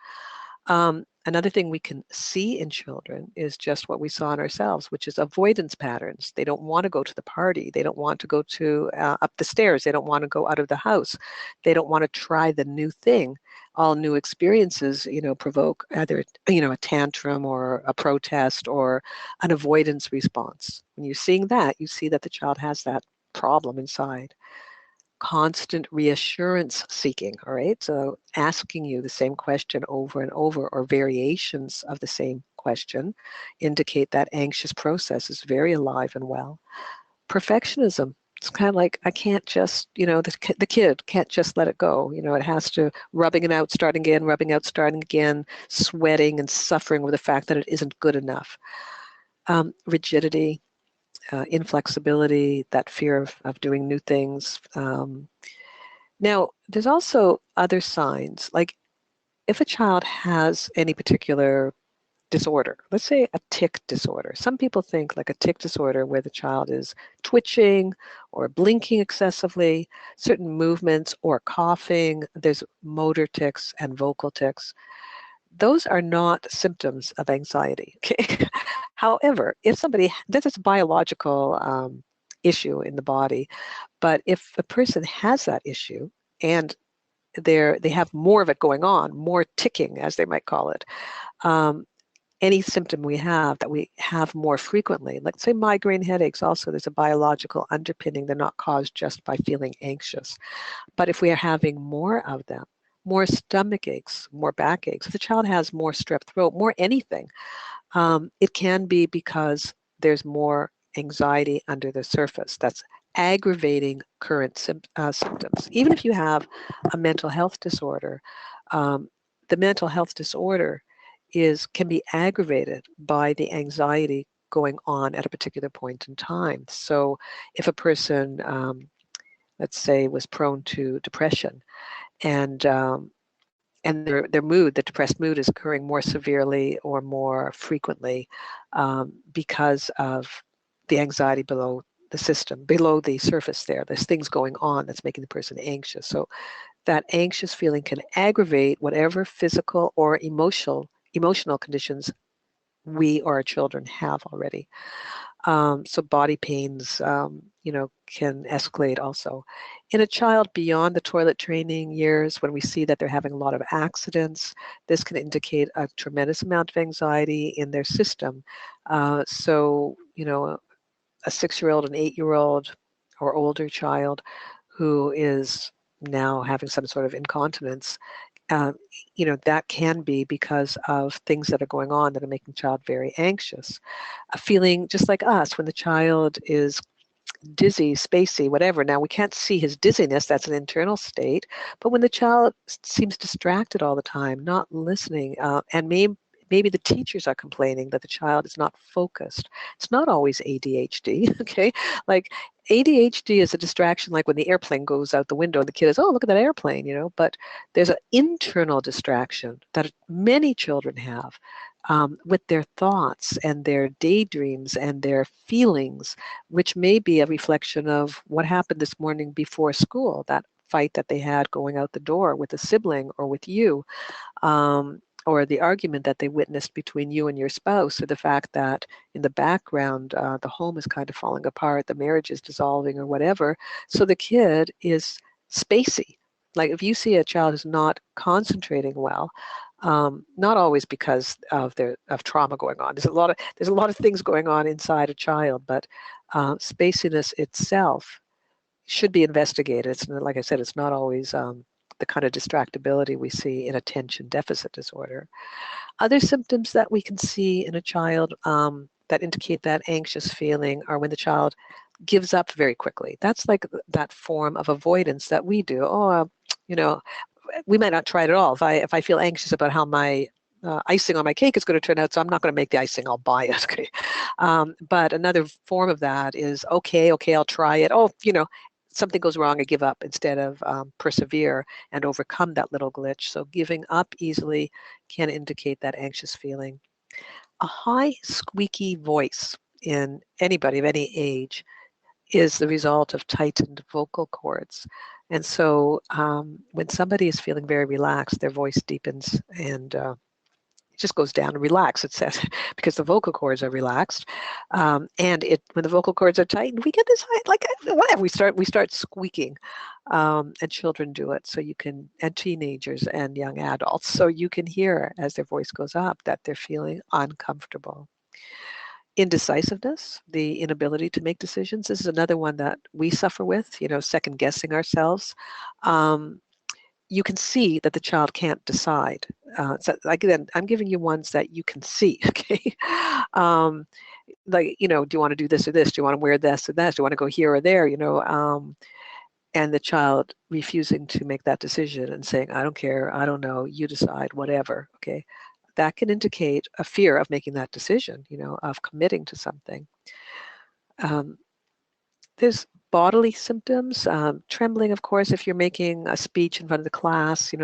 Another thing we can see in children is just what we saw in ourselves, which is avoidance patterns. They don't want to go to the party. They don't want to go to up the stairs. They don't want to go out of the house. They don't want to try the new thing. All new experiences, you know, provoke either, you know, a tantrum or a protest or an avoidance response. When you're seeing that, you see that the child has that problem inside. Constant reassurance seeking, all right? So asking you the same question over and over or variations of the same question indicate that anxious process is very alive and well. Perfectionism. It's kind of like, I can't just, you know, the kid can't just let it go. You know, it has to rubbing it out, starting again, rubbing out, starting again, sweating and suffering with the fact that it isn't good enough. Rigidity, inflexibility, that fear of doing new things. Now, there's also other signs, like if a child has any particular disorder, let's say a tic disorder. Some people think like a tic disorder where the child is twitching or blinking excessively, certain movements or coughing, there's motor tics and vocal tics. Those are not symptoms of anxiety. Okay. However, if somebody, this is a biological issue in the body, but if a person has that issue and they have more of it going on, more ticking, as they might call it. Um, any symptom we have that we have more frequently, like say migraine headaches, also there's a biological underpinning. They're not caused just by feeling anxious. But if we are having more of them, more stomach aches, more backaches, if the child has more strep throat, more anything, it can be because there's more anxiety under the surface that's aggravating current symptoms. Even if you have a mental health disorder, um, the mental health disorder can be aggravated by the anxiety going on at a particular point in time. So if a person, let's say, was prone to depression and and their mood, the depressed mood, is occurring more severely or more frequently because of the anxiety below the system, below the surface there. There's things going on that's making the person anxious. So that anxious feeling can aggravate whatever physical or emotional conditions we or our children have already. So body pains, can escalate also. In a child beyond the toilet training years, when we see that they're having a lot of accidents, this can indicate a tremendous amount of anxiety in their system. A 6-year-old, an 8-year-old, or older child who is now having some sort of incontinence, uh, that can be because of things that are going on that are making the child very anxious. A feeling just like us when the child is dizzy, spacey, whatever. Now, we can't see his dizziness, that's an internal state, but when the child seems distracted all the time, not listening, and maybe the teachers are complaining that the child is not focused. It's not always ADHD, okay? Like ADHD is a distraction, like when the airplane goes out the window and the kid is, oh, look at that airplane, but there's an internal distraction that many children have with their thoughts and their daydreams and their feelings, which may be a reflection of what happened this morning before school, that fight that they had going out the door with a sibling or with you, or the argument that they witnessed between you and your spouse, or the fact that in the background, the home is kind of falling apart, the marriage is dissolving, or whatever. So the kid is spacey. Like if you see a child who's not concentrating well, not always because of trauma going on. There's a lot of things going on inside a child, but spaciness itself should be investigated. It's like I said, it's not always the kind of distractibility we see in attention deficit disorder. Other symptoms that we can see in a child that indicate that anxious feeling are when the child gives up very quickly. That's like that form of avoidance that we do. We might not try it at all. If I feel anxious about how my icing on my cake is going to turn out, so I'm not going to make the icing, I'll buy it. Okay. But another form of that is, okay, I'll try it. Oh, something goes wrong, I give up instead of persevere and overcome that little glitch. So giving up easily can indicate that anxious feeling. A high, squeaky voice in anybody of any age is the result of tightened vocal cords. And so when somebody is feeling very relaxed, their voice deepens and it just goes down and relax, it says, because the vocal cords are relaxed. And when the vocal cords are tightened, we get this high, like whatever, we start squeaking. And children do it, and teenagers and young adults, so you can hear as their voice goes up that they're feeling uncomfortable. Indecisiveness, the inability to make decisions. This is another one that we suffer with, second guessing ourselves. You can see that the child can't decide. So again, I'm giving you ones that you can see, okay? Do you want to do this or this? Do you want to wear this or that? Do you want to go here or there? And the child refusing to make that decision and saying, I don't care, I don't know, you decide, whatever, okay? That can indicate a fear of making that decision, of committing to something. There's bodily symptoms, trembling, of course, if you're making a speech in front of the class,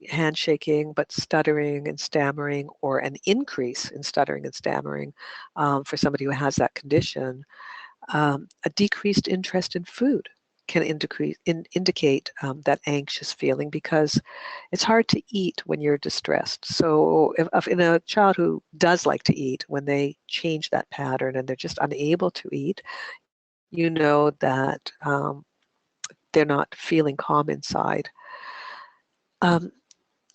handshaking, but stuttering and stammering, or an increase in stuttering and stammering for somebody who has that condition. A decreased interest in food can indicate that anxious feeling, because it's hard to eat when you're distressed. So if in a child who does like to eat, when they change that pattern and they're just unable to eat, that they're not feeling calm inside. And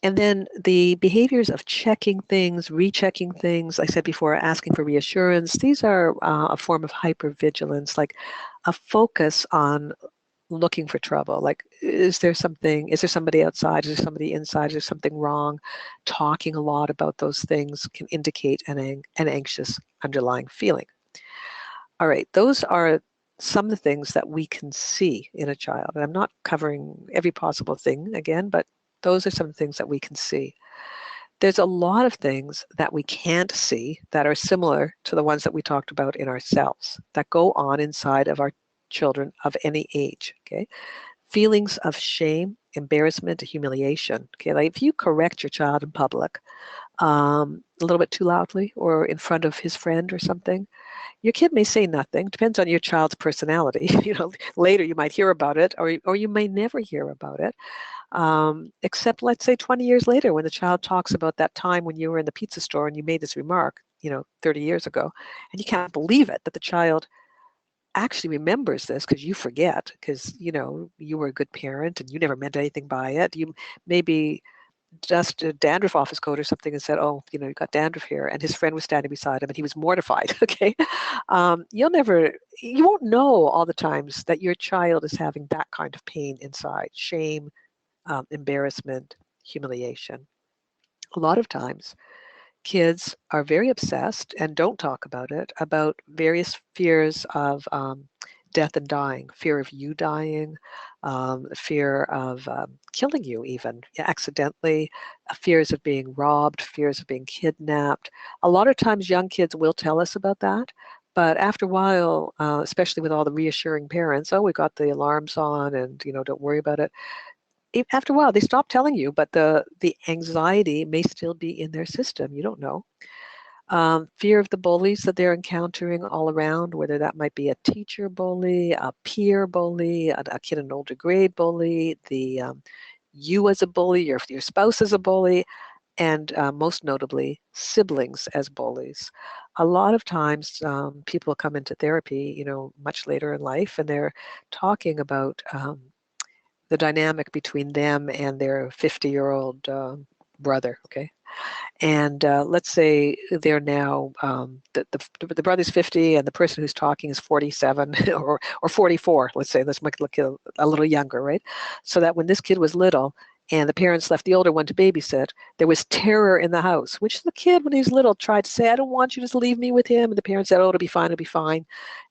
then the behaviors of checking things, rechecking things, like I said before, asking for reassurance, these are a form of hypervigilance, like a focus on looking for trouble. Like, is there somebody outside? Is there somebody inside? Is there something wrong? Talking a lot about those things can indicate an anxious underlying feeling. All right, those are some of the things that we can see in a child. And I'm not covering every possible thing again, but those are some of the things that we can see. There's a lot of things that we can't see that are similar to the ones that we talked about in ourselves, that go on inside of our children of any age, okay? feelings of shame, embarrassment, humiliation. Okay, like if you correct your child in public a little bit too loudly or in front of his friend or something, your kid may say nothing. Depends on your child's personality. Later you might hear about it, or you may never hear about it. Except, let's say, 20 years later, when the child talks about that time when you were in the pizza store and you made this remark, 30 years ago, and you can't believe it that the child actually remembers this because you forget, because you were a good parent and you never meant anything by it. You maybe just a dandruff off his coat or something and said, oh, you got dandruff here. And his friend was standing beside him and he was mortified. Okay. You won't know all the times that your child is having that kind of pain inside, shame, embarrassment, humiliation. A lot of times, kids are very obsessed and don't talk about it, about various fears of death and dying, fear of you dying, fear of killing you even accidentally, fears of being robbed, fears of being kidnapped. A lot of times young kids will tell us about that. But after a while, especially with all the reassuring parents, oh, we got the alarms on and, don't worry about it. After a while, they stop telling you, but the anxiety may still be in their system. You don't know. Fear of the bullies that they're encountering all around, whether that might be a teacher bully, a peer bully, a kid in an older grade bully, you as a bully, your spouse as a bully, and most notably, siblings as bullies. A lot of times, people come into therapy, much later in life, and they're talking about the dynamic between them and their 50-year-old brother. Okay, and let's say they're now the brother's 50 and the person who's talking is 47 or 44. Let's say, let's make it look a little younger, right? So that when this kid was little and the parents left the older one to babysit, there was terror in the house, which the kid, when he was little, tried to say, I don't want you to leave me with him. And the parents said, oh, it'll be fine, it'll be fine.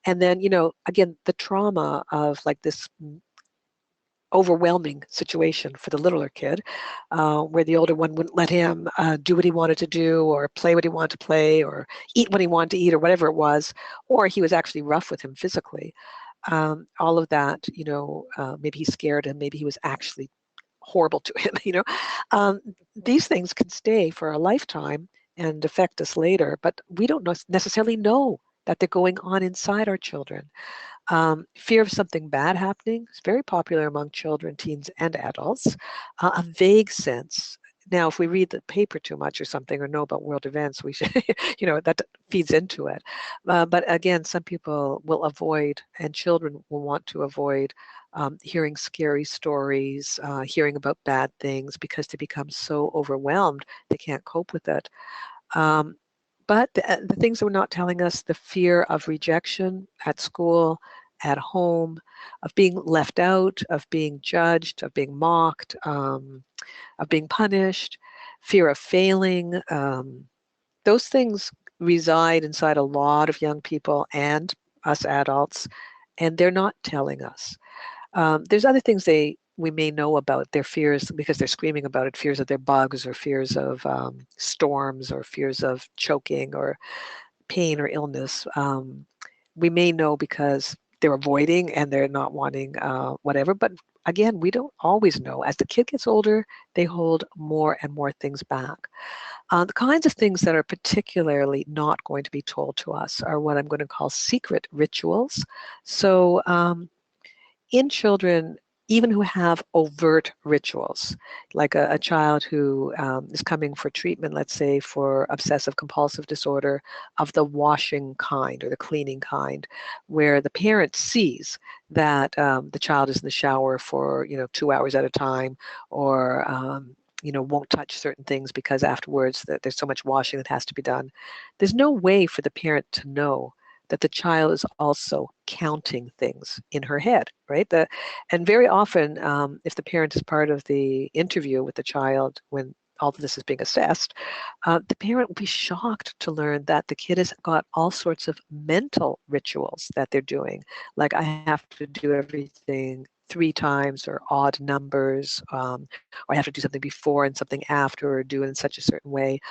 And then, again, the trauma of like this overwhelming situation for the littler kid, where the older one wouldn't let him do what he wanted to do or play what he wanted to play or eat what he wanted to eat or whatever it was, or he was actually rough with him physically. All of that, maybe he scared him, maybe he was actually horrible to him. um, these things can stay for a lifetime and affect us later, but we don't necessarily know that they're going on inside our children. Fear of something bad happening is very popular among children, teens, and adults. A vague sense. Now, if we read the paper too much or something or know about world events, we should, that feeds into it. But again, some people will avoid, and children will want to avoid hearing scary stories, hearing about bad things, because they become so overwhelmed they can't cope with it. Um, but the things that we're not telling us, the fear of rejection at school, at home, of being left out, of being judged, of being mocked, of being punished, fear of failing, those things reside inside a lot of young people and us adults, and they're not telling us. There's other things we may know about their fears because they're screaming about it, fears of their bugs or fears of storms or fears of choking or pain or illness. We may know because they're avoiding and they're not wanting whatever, but again, we don't always know. As the kid gets older, they hold more and more things back. The kinds of things that are particularly not going to be told to us are what I'm going to call secret rituals. So in children, even who have overt rituals, like a child who is coming for treatment, let's say for obsessive compulsive disorder of the washing kind or the cleaning kind, where the parent sees that the child is in the shower for 2 hours at a time, or won't touch certain things because afterwards that there's so much washing that has to be done. There's no way for the parent to know that the child is also counting things in her head, right? And very often, if the parent is part of the interview with the child when all of this is being assessed, the parent will be shocked to learn that the kid has got all sorts of mental rituals that they're doing, like I have to do everything 3 times or odd numbers, or I have to do something before and something after, or do it in such a certain way.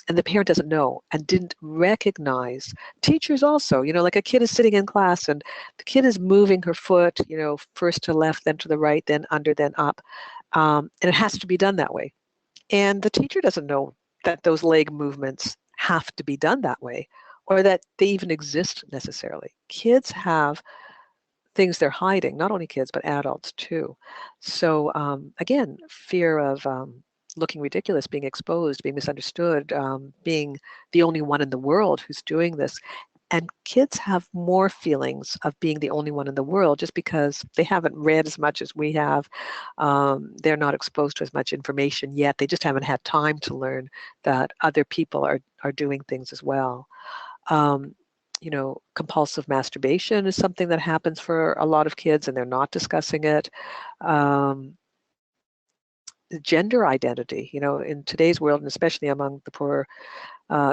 and the parent doesn't know and didn't recognize. Teachers also, like a kid is sitting in class and the kid is moving her foot, first to left, then to the right, then under, then up. And it has to be done that way. And the teacher doesn't know that those leg movements have to be done that way or that they even exist necessarily. Kids have things they're hiding, not only kids, but adults too. So again, fear of looking ridiculous, being exposed, being misunderstood, being the only one in the world who's doing this. And kids have more feelings of being the only one in the world just because they haven't read as much as we have. They're not exposed to as much information yet. They just haven't had time to learn that other people are doing things as well. Um, compulsive masturbation is something that happens for a lot of kids and they're not discussing it. Um, Gender identity, in today's world, and especially among the poor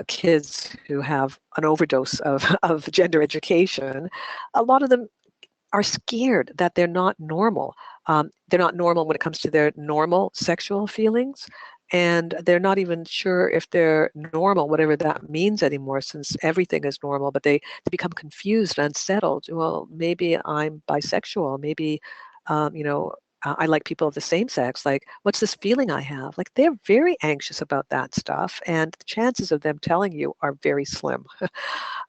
kids who have an overdose of, of gender education, a lot of them are scared that they're not normal. They're not normal when it comes to their normal sexual feelings. And they're not even sure if they're normal, whatever that means anymore, since everything is normal, but they become confused, unsettled. Well, maybe I'm bisexual. Maybe, I like people of the same sex. Like, what's this feeling I have? Like, they're very anxious about that stuff. And the chances of them telling you are very slim.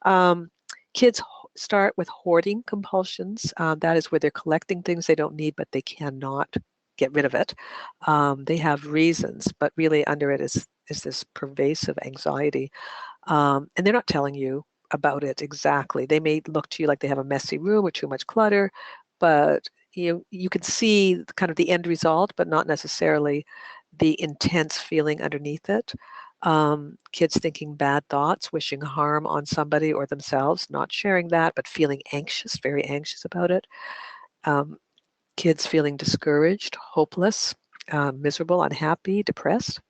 um, Kids start with hoarding compulsions. That is where they're collecting things they don't need, but they cannot get rid of it. They have reasons, but really under it is this pervasive anxiety. And they're not telling you about it exactly. They may look to you like they have a messy room or too much clutter, but you can see kind of the end result, but not necessarily the intense feeling underneath it. Kids thinking bad thoughts, wishing harm on somebody or themselves, not sharing that, but feeling anxious, very anxious about it. Um, Kids feeling discouraged, hopeless, miserable, unhappy, depressed.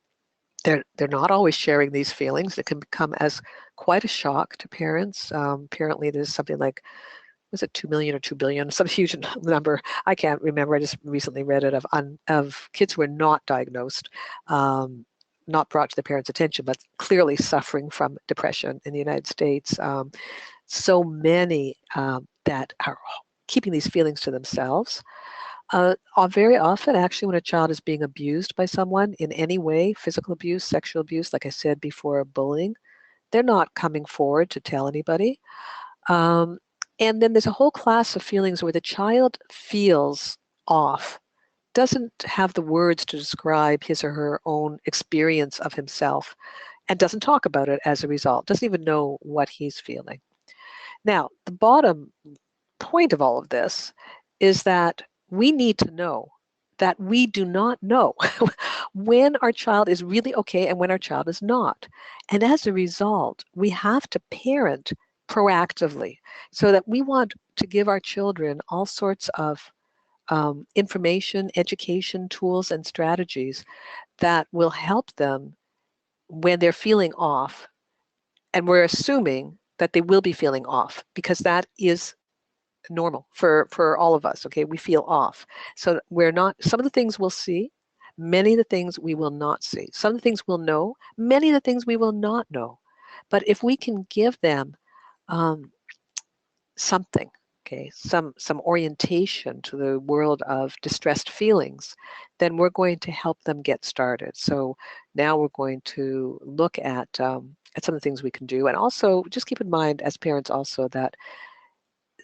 They're not always sharing these feelings. It can become as quite a shock to parents. Apparently, there's something like, was it 2 million or 2 billion, some huge number. I can't remember. I just recently read it of kids who are not diagnosed, not brought to the parents' attention, but clearly suffering from depression in the United States. So many that are keeping these feelings to themselves. Very often, actually, when a child is being abused by someone in any way, physical abuse, sexual abuse, like I said before, bullying, they're not coming forward to tell anybody. Um, and then there's a whole class of feelings where the child feels off, doesn't have the words to describe his or her own experience of himself, and doesn't talk about it as a result, doesn't even know what he's feeling. Now, the bottom point of all of this is that we need to know that we do not know when our child is really okay and when our child is not. And as a result, we have to parent proactively so that we want to give our children all sorts of information, education, tools, and strategies that will help them when they're feeling off. And we're assuming that they will be feeling off because that is normal for all of us. Okay, we feel off. So we're not, some of the things we'll see, many of the things we will not see. Some of the things we'll know, many of the things we will not know. But if we can give them um, something, okay, some orientation to the world of distressed feelings, then we're going to help them get started. So now we're going to look at some of the things we can do, and also just keep in mind as parents also that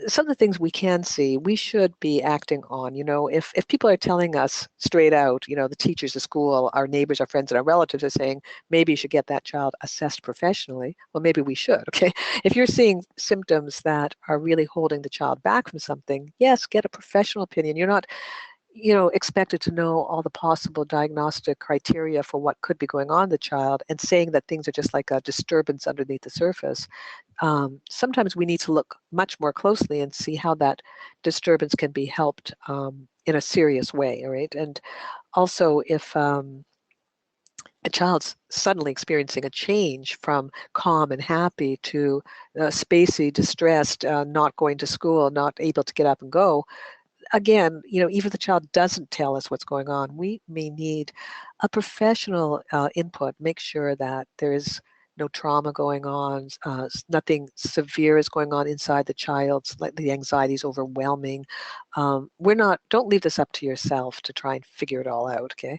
some of the things we can see, we should be acting on. If people are telling us straight out, the teachers, the school, our neighbors, our friends, and our relatives are saying, maybe you should get that child assessed professionally, well, maybe we should, okay? If you're seeing symptoms that are really holding the child back from something, yes, get a professional opinion. You're not expected to know all the possible diagnostic criteria for what could be going on in the child, and saying that things are just like a disturbance underneath the surface. Sometimes we need to look much more closely and see how that disturbance can be helped in a serious way, all right? And also if a child's suddenly experiencing a change from calm and happy to spacey, distressed, not going to school, not able to get up and go, again, even if the child doesn't tell us what's going on, we may need a professional input, make sure that there is no trauma going on, nothing severe is going on inside the child's, like the anxiety is overwhelming. Don't leave this up to yourself to try and figure it all out, okay?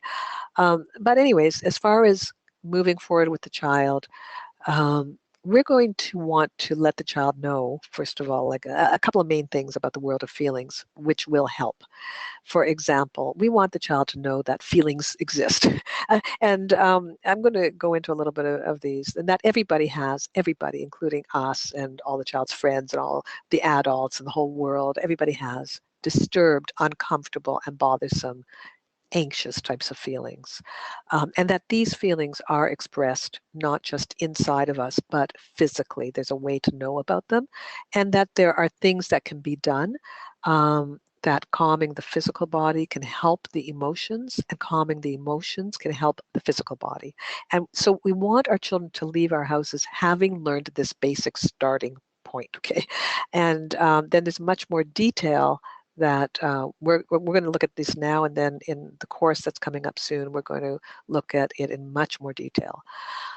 But anyways, as far as moving forward with the child, we're going to want to let the child know, first of all, like a couple of main things about the world of feelings, which will help. For example, we want the child to know that feelings exist. And I'm going to go into a little bit of these, and that everybody has, everybody, including us and all the child's friends and all the adults and the whole world, everybody has disturbed, uncomfortable, and bothersome anxious types of feelings, and that these feelings are expressed not just inside of us, but physically. There's a way to know about them, and that there are things that can be done. That calming the physical body can help the emotions, and calming the emotions can help the physical body. And so we want our children to leave our houses having learned this basic starting point, okay? And then there's much more detail that we're going to look at this now, and then in the course that's coming up soon, we're going to look at it in much more detail.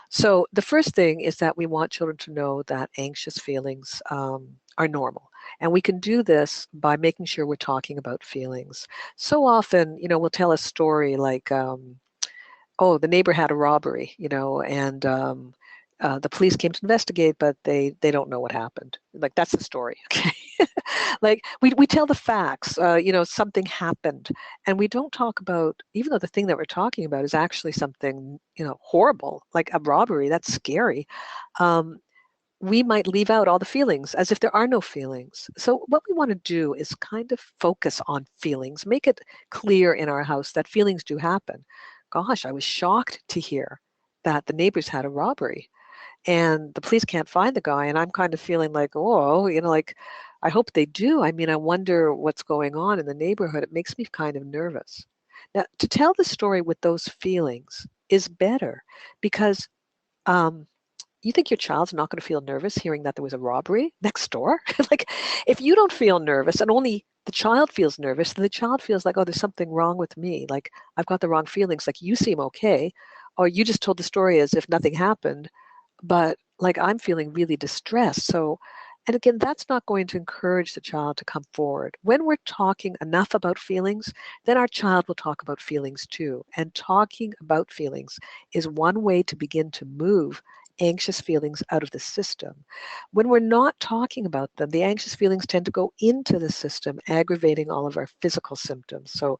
So the first thing is that we want children to know that anxious feelings are normal. And we can do this by making sure we're talking about feelings. So often, we'll tell a story like, oh, the neighbor had a robbery, and the police came to investigate, but they don't know what happened. Like, that's the story, okay? Like, we tell the facts, something happened, and we don't talk about, even though the thing that we're talking about is actually something, horrible, like a robbery, that's scary. Um, we might leave out all the feelings as if there are no feelings. So what we want to do is kind of focus on feelings, make it clear in our house that feelings do happen. Gosh, I was shocked to hear that the neighbors had a robbery and the police can't find the guy. And I'm kind of feeling like, oh, like, I hope they do. I mean, I wonder what's going on in the neighborhood. It makes me kind of nervous. Now, to tell the story with those feelings is better because um, you think your child's not going to feel nervous hearing that there was a robbery next door? Like, if you don't feel nervous and only the child feels nervous, then the child feels like, oh, there's something wrong with me. Like, I've got the wrong feelings. Like, you seem okay. Or you just told the story as if nothing happened, but like I'm feeling really distressed. So, and again, that's not going to encourage the child to come forward. When we're talking enough about feelings, then our child will talk about feelings too. And talking about feelings is one way to begin to move anxious feelings out of the system. When we're not talking about them, the anxious feelings tend to go into the system, aggravating all of our physical symptoms. So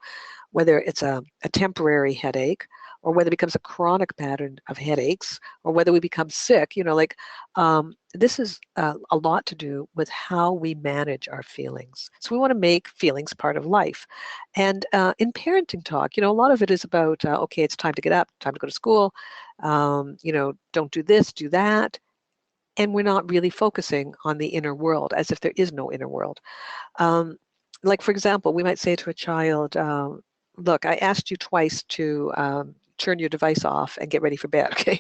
whether it's a temporary headache or whether it becomes a chronic pattern of headaches or whether we become sick, this is a lot to do with how we manage our feelings. So we want to make feelings part of life. And in parenting talk, a lot of it is about, okay, it's time to get up, time to go to school, don't do this, do that. And we're not really focusing on the inner world as if there is no inner world. Um, like, for example, we might say to a child, look, I asked you twice to turn your device off and get ready for bed, okay?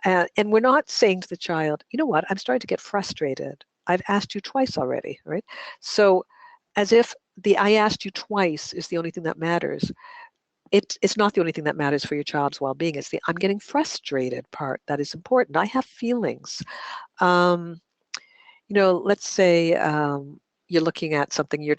And we're not saying to the child, you know what, I'm starting to get frustrated. I've asked you twice already, right? So as if the I asked you twice is the only thing that matters. It's not the only thing that matters for your child's well-being. It's the I'm getting frustrated part that is important. I have feelings. Um, let's say you're looking at something, you're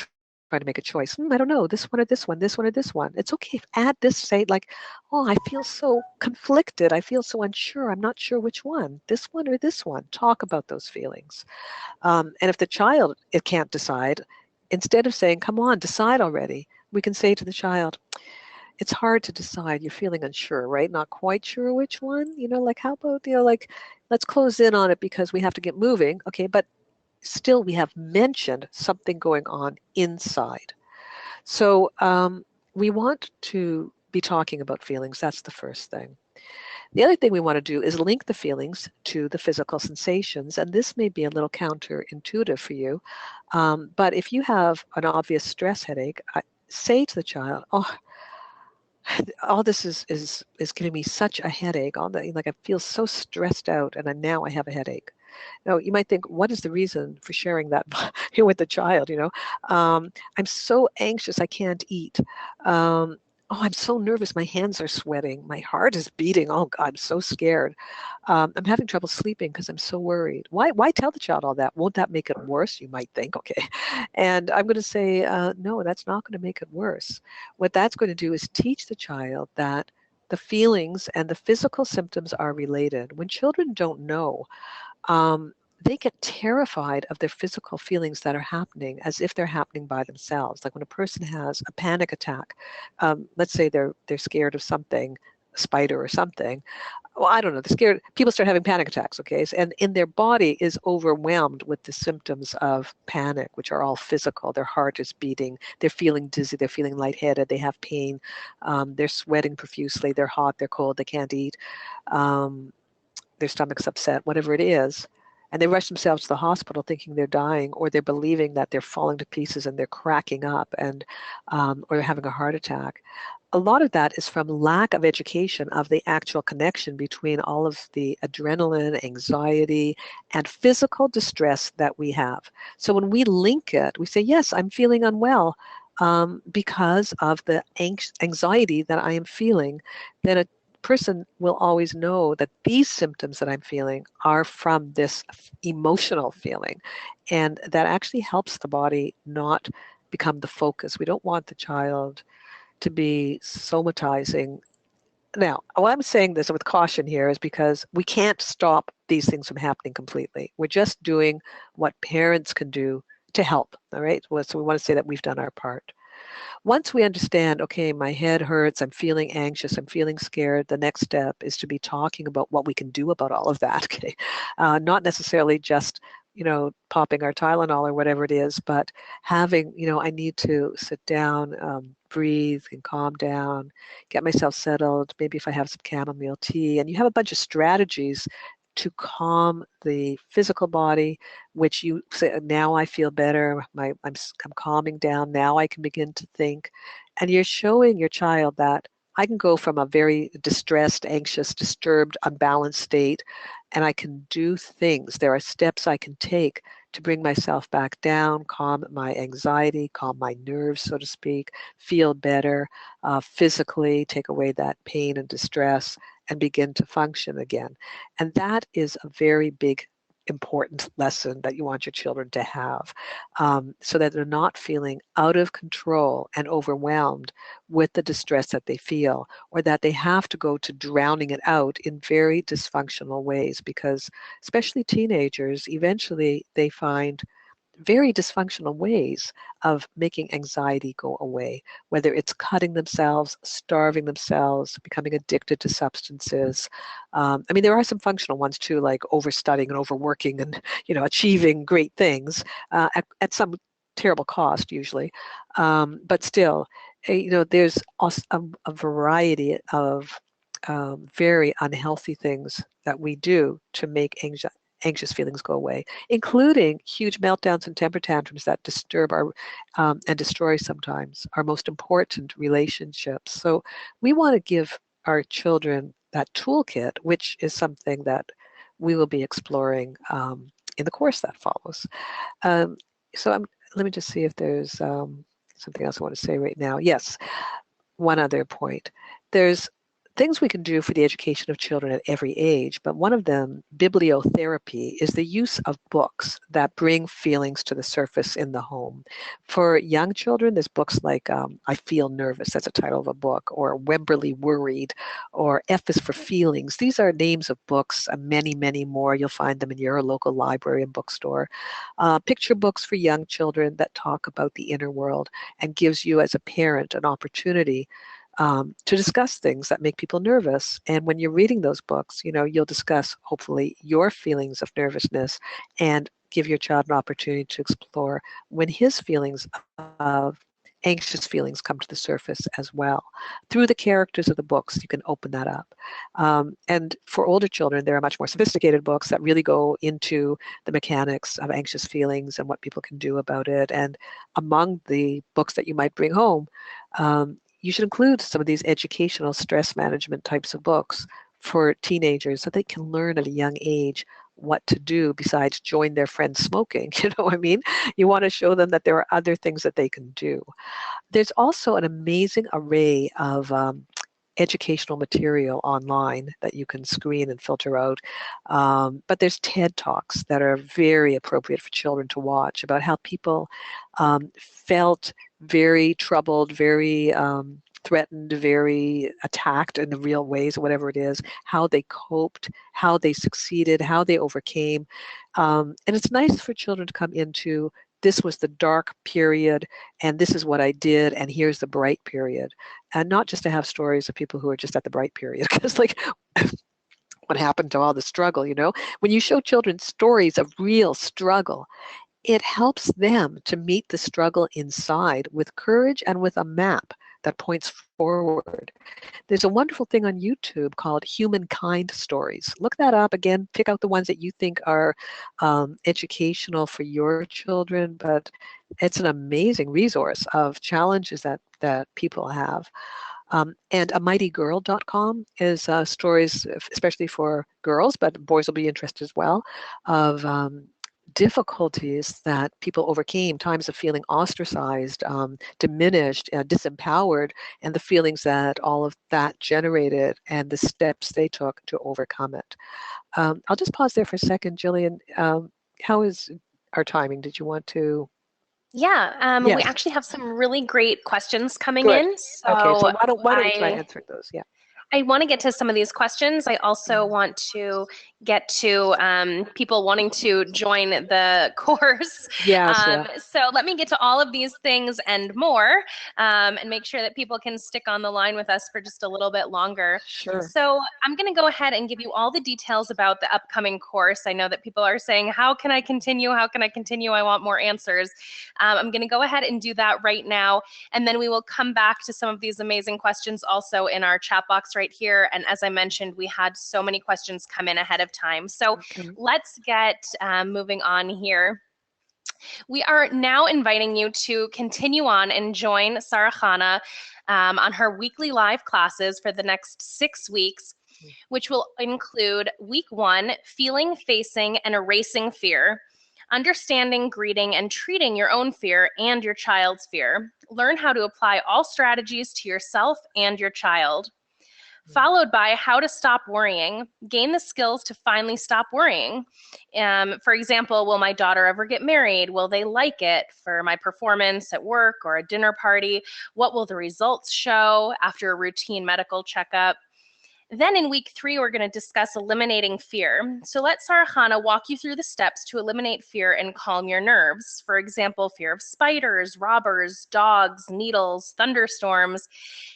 trying to make a choice. I don't know, this one or this one, this one or this one. It's okay. Add this, say like, oh, I feel so conflicted. I feel so unsure. I'm not sure which one, this one or this one. Talk about those feelings. And if the child, it can't decide, instead of saying, come on, decide already, we can say to the child, it's hard to decide. You're feeling unsure, right? Not quite sure which one, like how about, like, let's close in on it because we have to get moving. Okay, but still we have mentioned something going on inside. So we want to be talking about feelings. That's the first thing. The other thing we want to do is link the feelings to the physical sensations. And this may be a little counterintuitive for you. But if you have an obvious stress headache, say to the child, oh, all this is giving me such a headache. All that, like, I feel so stressed out and now I have a headache. Now, you might think, what is the reason for sharing that with the child? I'm so anxious I can't eat. Oh, I'm so nervous. My hands are sweating. My heart is beating. Oh God, I'm so scared. I'm having trouble sleeping because I'm so worried. Why tell the child all that? Won't that make it worse? You might think, okay. And I'm going to say, no, that's not going to make it worse. What that's going to do is teach the child that the feelings and the physical symptoms are related. When children don't know, um, they get terrified of their physical feelings that are happening as if they're happening by themselves. Like when a person has a panic attack, let's say they're scared of something, a spider or something. Well, I don't know. They're scared. People start having panic attacks. Okay, and in their body is overwhelmed with the symptoms of panic, which are all physical. Their heart is beating. They're feeling dizzy. They're feeling lightheaded. They have pain. They're sweating profusely. They're hot. They're cold. They can't eat. Um, their stomach's upset, whatever it is, and they rush themselves to the hospital thinking they're dying, or they're believing that they're falling to pieces and they're cracking up, and or they're having a heart attack. A lot of that is from lack of education of the actual connection between all of the adrenaline, anxiety, and physical distress that we have. So when we link it, we say, yes, I'm feeling unwell because of the anxiety that I am feeling, then a person will always know that these symptoms that I'm feeling are from this emotional feeling. And that actually helps the body not become the focus. We don't want the child to be somatizing. Now, why I'm saying this with caution here is because we can't stop these things from happening completely. We're just doing what parents can do to help. All right. So we want to say that we've done our part. Once we understand, okay, my head hurts, I'm feeling anxious, I'm feeling scared, the next step is to be talking about what we can do about all of that. Okay, not necessarily just popping our Tylenol or whatever it is, but having, I need to sit down, breathe and calm down, get myself settled. Maybe if I have some chamomile tea, and you have a bunch of strategies to calm the physical body, which you say, now I feel better. I'm calming down. Now I can begin to think. And you're showing your child that I can go from a very distressed, anxious, disturbed, unbalanced state, and I can do things. There are steps I can take to bring myself back down, calm my anxiety, calm my nerves, so to speak, feel better physically, take away that pain and distress, and begin to function again. And that is a very big, important lesson that you want your children to have, so that they're not feeling out of control and overwhelmed with the distress that they feel, or that they have to go to drowning it out in very dysfunctional ways, because especially teenagers, eventually they find very dysfunctional ways of making anxiety go away, whether it's cutting themselves, starving themselves, becoming addicted to substances. I mean, there are some functional ones too, like overstudying and overworking and, achieving great things at some terrible cost usually. But still, there's also a variety of very unhealthy things that we do to make anxious feelings go away, including huge meltdowns and temper tantrums that disturb our and destroy sometimes our most important relationships. So we want to give our children that toolkit, which is something that we will be exploring in the course that follows. Um, let me just see if there's something else I want to say right now. Yes, one other point. There's things we can do for the education of children at every age, but one of them, bibliotherapy, is the use of books that bring feelings to the surface in the home. For young children, there's books like I Feel Nervous, that's a title of a book, or Wemberly Worried, or F is for Feelings. These are names of books, many, many more. You'll find them in your local library and bookstore. Picture books for young children that talk about the inner world and gives you as a parent an opportunity to discuss things that make people nervous. And when you're reading those books, you'll discuss hopefully your feelings of nervousness and give your child an opportunity to explore when his feelings of anxious feelings come to the surface as well. Through the characters of the books, you can open that up. And for older children, there are much more sophisticated books that really go into the mechanics of anxious feelings and what people can do about it. And among the books that you might bring home, you should include some of these educational stress management types of books for teenagers so they can learn at a young age what to do besides join their friends smoking. You know what I mean? You want to show them that there are other things that they can do. There's also an amazing array of educational material online that you can screen and filter out. But there's TED Talks that are very appropriate for children to watch about how people felt very troubled, very threatened, very attacked in the real ways, whatever it is, how they coped, how they succeeded, how they overcame. And it's nice for children to come into, this was the dark period, and this is what I did, and here's the bright period. And not just to have stories of people who are just at the bright period, because like, what happened to all the struggle, you know? When you show children stories of real struggle, it helps them to meet the struggle inside with courage and with a map that points forward. There's a wonderful thing on YouTube called Humankind Stories. Look that up. Again, pick out the ones that you think are educational for your children, but it's an amazing resource of challenges that people have. And amightygirl.com is stories, especially for girls, but boys will be interested as well, of difficulties that people overcame, times of feeling ostracized, diminished, disempowered, and the feelings that all of that generated and the steps they took to overcome it. I'll just pause there for a second, Jillian. How is our timing? Did you want to? Yeah, we Yes, actually have some really great questions coming good. in. Okay, so So why don't we try I answering those? Yeah. I want to get to some of these questions. I also Mhm. want to get to people wanting to join the course. Yes, yeah, So let me get to all of these things and more, and make sure that people can stick on the line with us for just a little bit longer. sure. So I'm going to go ahead and give you all the details about the upcoming course. I know that people are saying, how can I continue? How can I continue? I want more answers. I'm going to go ahead and do that right now. And then we will come back to some of these amazing questions also in our chat box right here. And as I mentioned, we had so many questions come in ahead of time. So Okay. let's get moving on here. We are now inviting you to continue on and join Sarah Chana on her weekly live classes for the next 6 weeks, which will include week 1, feeling, facing, and erasing fear. Understanding, greeting, and treating your own fear and your child's fear. Learn how to apply all strategies to yourself and your child. Followed by how to stop worrying. Gain the skills to finally stop worrying. For example, will my daughter ever get married? Will they like it for my performance at work or a dinner party? What will the results show after a routine medical checkup? Then in week 3, we're going to discuss eliminating fear. So let Sarah Chana walk you through the steps to eliminate fear and calm your nerves. For example, fear of spiders, robbers, dogs, needles, thunderstorms,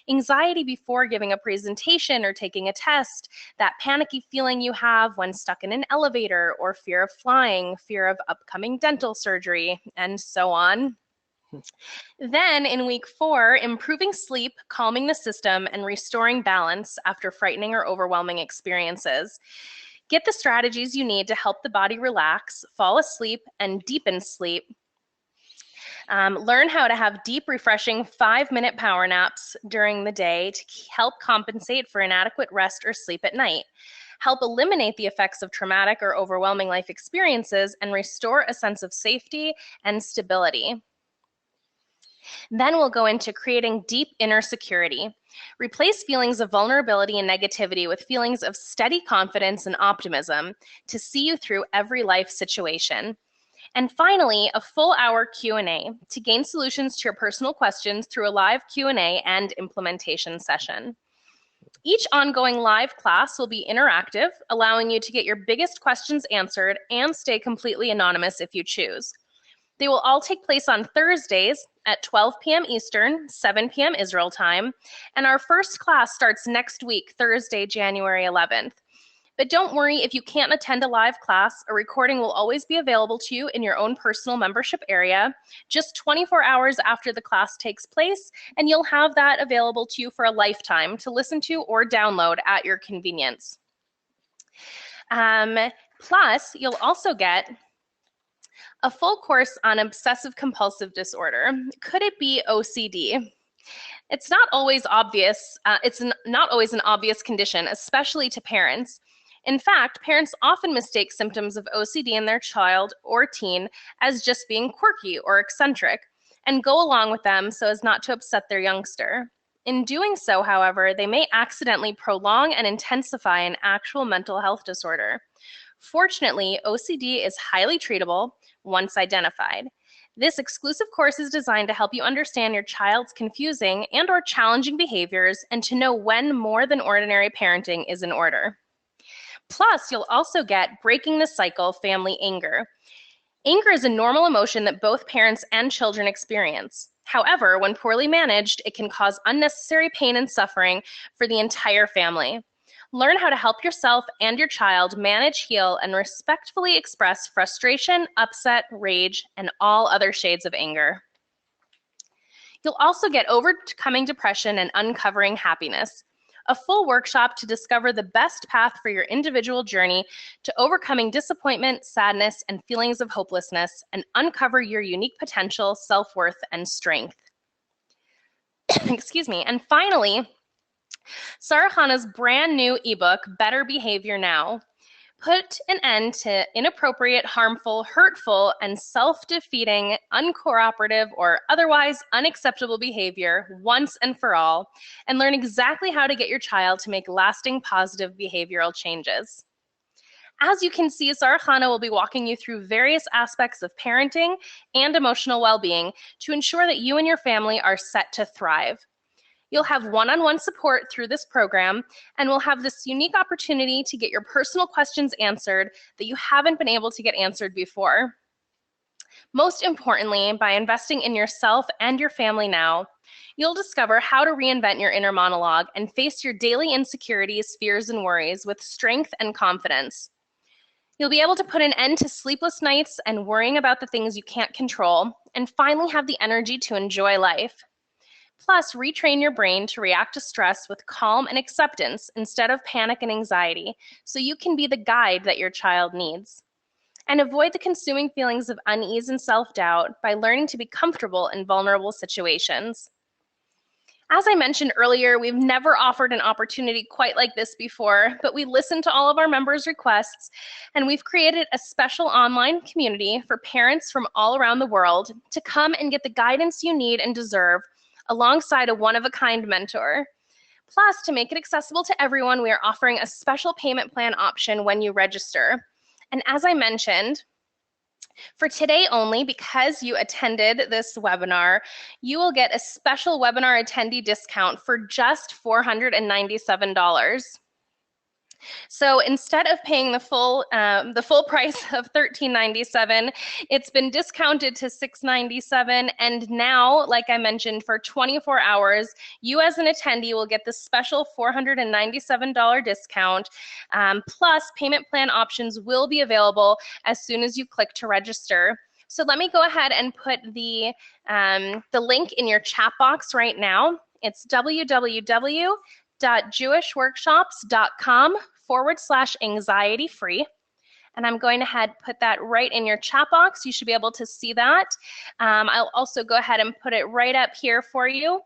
anxiety before giving a presentation or taking a test, that panicky feeling you have when stuck in an elevator, or fear of flying, fear of upcoming dental surgery, and so on. Then in week 4, improving sleep, calming the system, and restoring balance after frightening or overwhelming experiences. Get the strategies you need to help the body relax, fall asleep, and deepen sleep. Learn how to have deep, refreshing 5-minute power naps during the day to help compensate for inadequate rest or sleep at night. Help eliminate the effects of traumatic or overwhelming life experiences and restore a sense of safety and stability. Then we'll go into creating deep inner security. Replace feelings of vulnerability and negativity with feelings of steady confidence and optimism to see you through every life situation. And finally, a full hour Q&A to gain solutions to your personal questions through a live Q&A and implementation session. Each ongoing live class will be interactive, allowing you to get your biggest questions answered and stay completely anonymous if you choose. They will all take place on Thursdays at 12 p.m. Eastern, 7 p.m. Israel time, and our first class starts next week, Thursday, January 11th. But don't worry if you can't attend a live class, a recording will always be available to you in your own personal membership area, just 24 hours after the class takes place, and you'll have that available to you for a lifetime to listen to or download at your convenience. Plus, you'll also get a full course on obsessive compulsive disorder. Could it be OCD? It's not always obvious. It's not always an obvious condition, especially to parents. In fact, parents often mistake symptoms of OCD in their child or teen as just being quirky or eccentric and go along with them so as not to upset their youngster. In doing so, however, they may accidentally prolong and intensify an actual mental health disorder. Fortunately, OCD is highly treatable once identified. This exclusive course is designed to help you understand your child's confusing and/or challenging behaviors and to know when more than ordinary parenting is in order. Plus, you'll also get Breaking the Cycle Family Anger. Anger is a normal emotion that both parents and children experience. However, when poorly managed, it can cause unnecessary pain and suffering for the entire family. Learn how to help yourself and your child manage, heal, and respectfully express frustration, upset, rage, and all other shades of anger. You'll also get Overcoming Depression and Uncovering Happiness, a full workshop to discover the best path for your individual journey to overcoming disappointment, sadness, and feelings of hopelessness, and uncover your unique potential, self-worth, and strength. Excuse me. And finally, Sarah Chana's brand new ebook, Better Behavior Now. Put an end to inappropriate, harmful, hurtful, and self-defeating, uncooperative, or otherwise unacceptable behavior once and for all, and learn exactly how to get your child to make lasting positive behavioral changes. As you can see, Sarah Chana will be walking you through various aspects of parenting and emotional well-being to ensure that you and your family are set to thrive. You'll have one-on-one support through this program, and we'll have this unique opportunity to get your personal questions answered that you haven't been able to get answered before. Most importantly, by investing in yourself and your family now, you'll discover how to reinvent your inner monologue and face your daily insecurities, fears, and worries with strength and confidence. You'll be able to put an end to sleepless nights and worrying about the things you can't control, and finally have the energy to enjoy life. Plus, retrain your brain to react to stress with calm and acceptance instead of panic and anxiety, so you can be the guide that your child needs. And avoid the consuming feelings of unease and self-doubt by learning to be comfortable in vulnerable situations. As I mentioned earlier, we've never offered an opportunity quite like this before, but we listened to all of our members' requests, and we've created a special online community for parents from all around the world to come and get the guidance you need and deserve alongside a one-of-a-kind mentor. Plus, to make it accessible to everyone, we are offering a special payment plan option when you register. And as I mentioned, for today only, because you attended this webinar, you will get a special webinar attendee discount for just $497. So instead of paying the full price of $13.97, it's been discounted to $6.97. And now, like I mentioned, for 24 hours, you as an attendee will get the special $497 discount. Plus, payment plan options will be available as soon as you click to register. So let me go ahead and put the link in your chat box right now. It's www.jewishworkshops.com/anxiety free. And I'm going to put that right in your chat box. You should be able to see that. I'll also go ahead and put it right up here for you.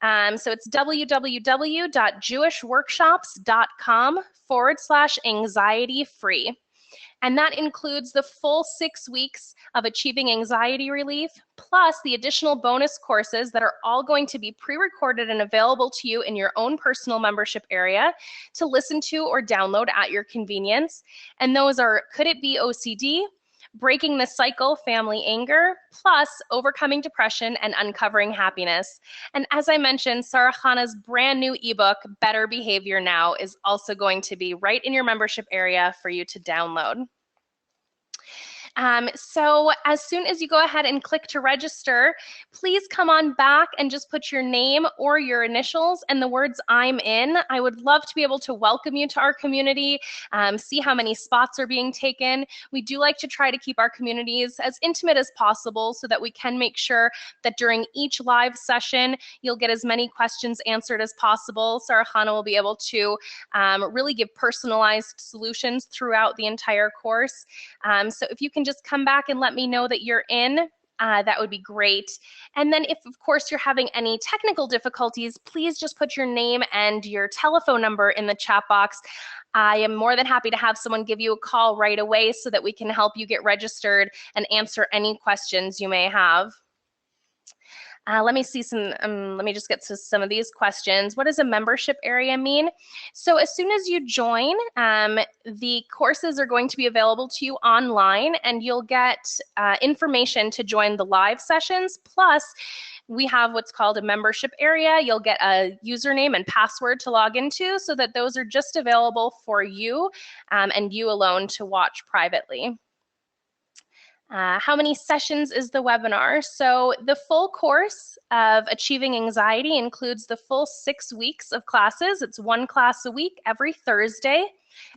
So it's www.jewishworkshops.com/anxiety free. And that includes the full 6 weeks of achieving anxiety relief, plus the additional bonus courses that are all going to be pre-recorded and available to you in your own personal membership area to listen to or download at your convenience. And those are Could It Be OCD?, Breaking the Cycle Family Anger, plus Overcoming Depression and Uncovering Happiness. And as I mentioned, Sarah Chana's brand new ebook, Better Behavior Now, is also going to be right in your membership area for you to download. So as soon as you go ahead and click to register, please come on back and just put your name or your initials and the words "I'm in." I would love to be able to welcome you to our community, see how many spots are being taken. We do like to try to keep our communities as intimate as possible so that we can make sure that during each live session, you'll get as many questions answered as possible. Sarah Chana will be able to really give personalized solutions throughout the entire course. So if you can just come back and let me know that you're in, that would be great. And then if, of course, you're having any technical difficulties, please just put your name and your telephone number in the chat box. I am more than happy to have someone give you a call right away so that we can help you get registered and answer any questions you may have. Let me see some, let me just get to some of these questions. What does a membership area mean? So as soon as you join, the courses are going to be available to you online, and you'll get information to join the live sessions. Plus, we have what's called a membership area. You'll get a username and password to log into, so that those are just available for you and you alone to watch privately. How many sessions is the webinar? So the full course of Achieving Anxiety includes the full 6 weeks of classes. It's 1 class a week every Thursday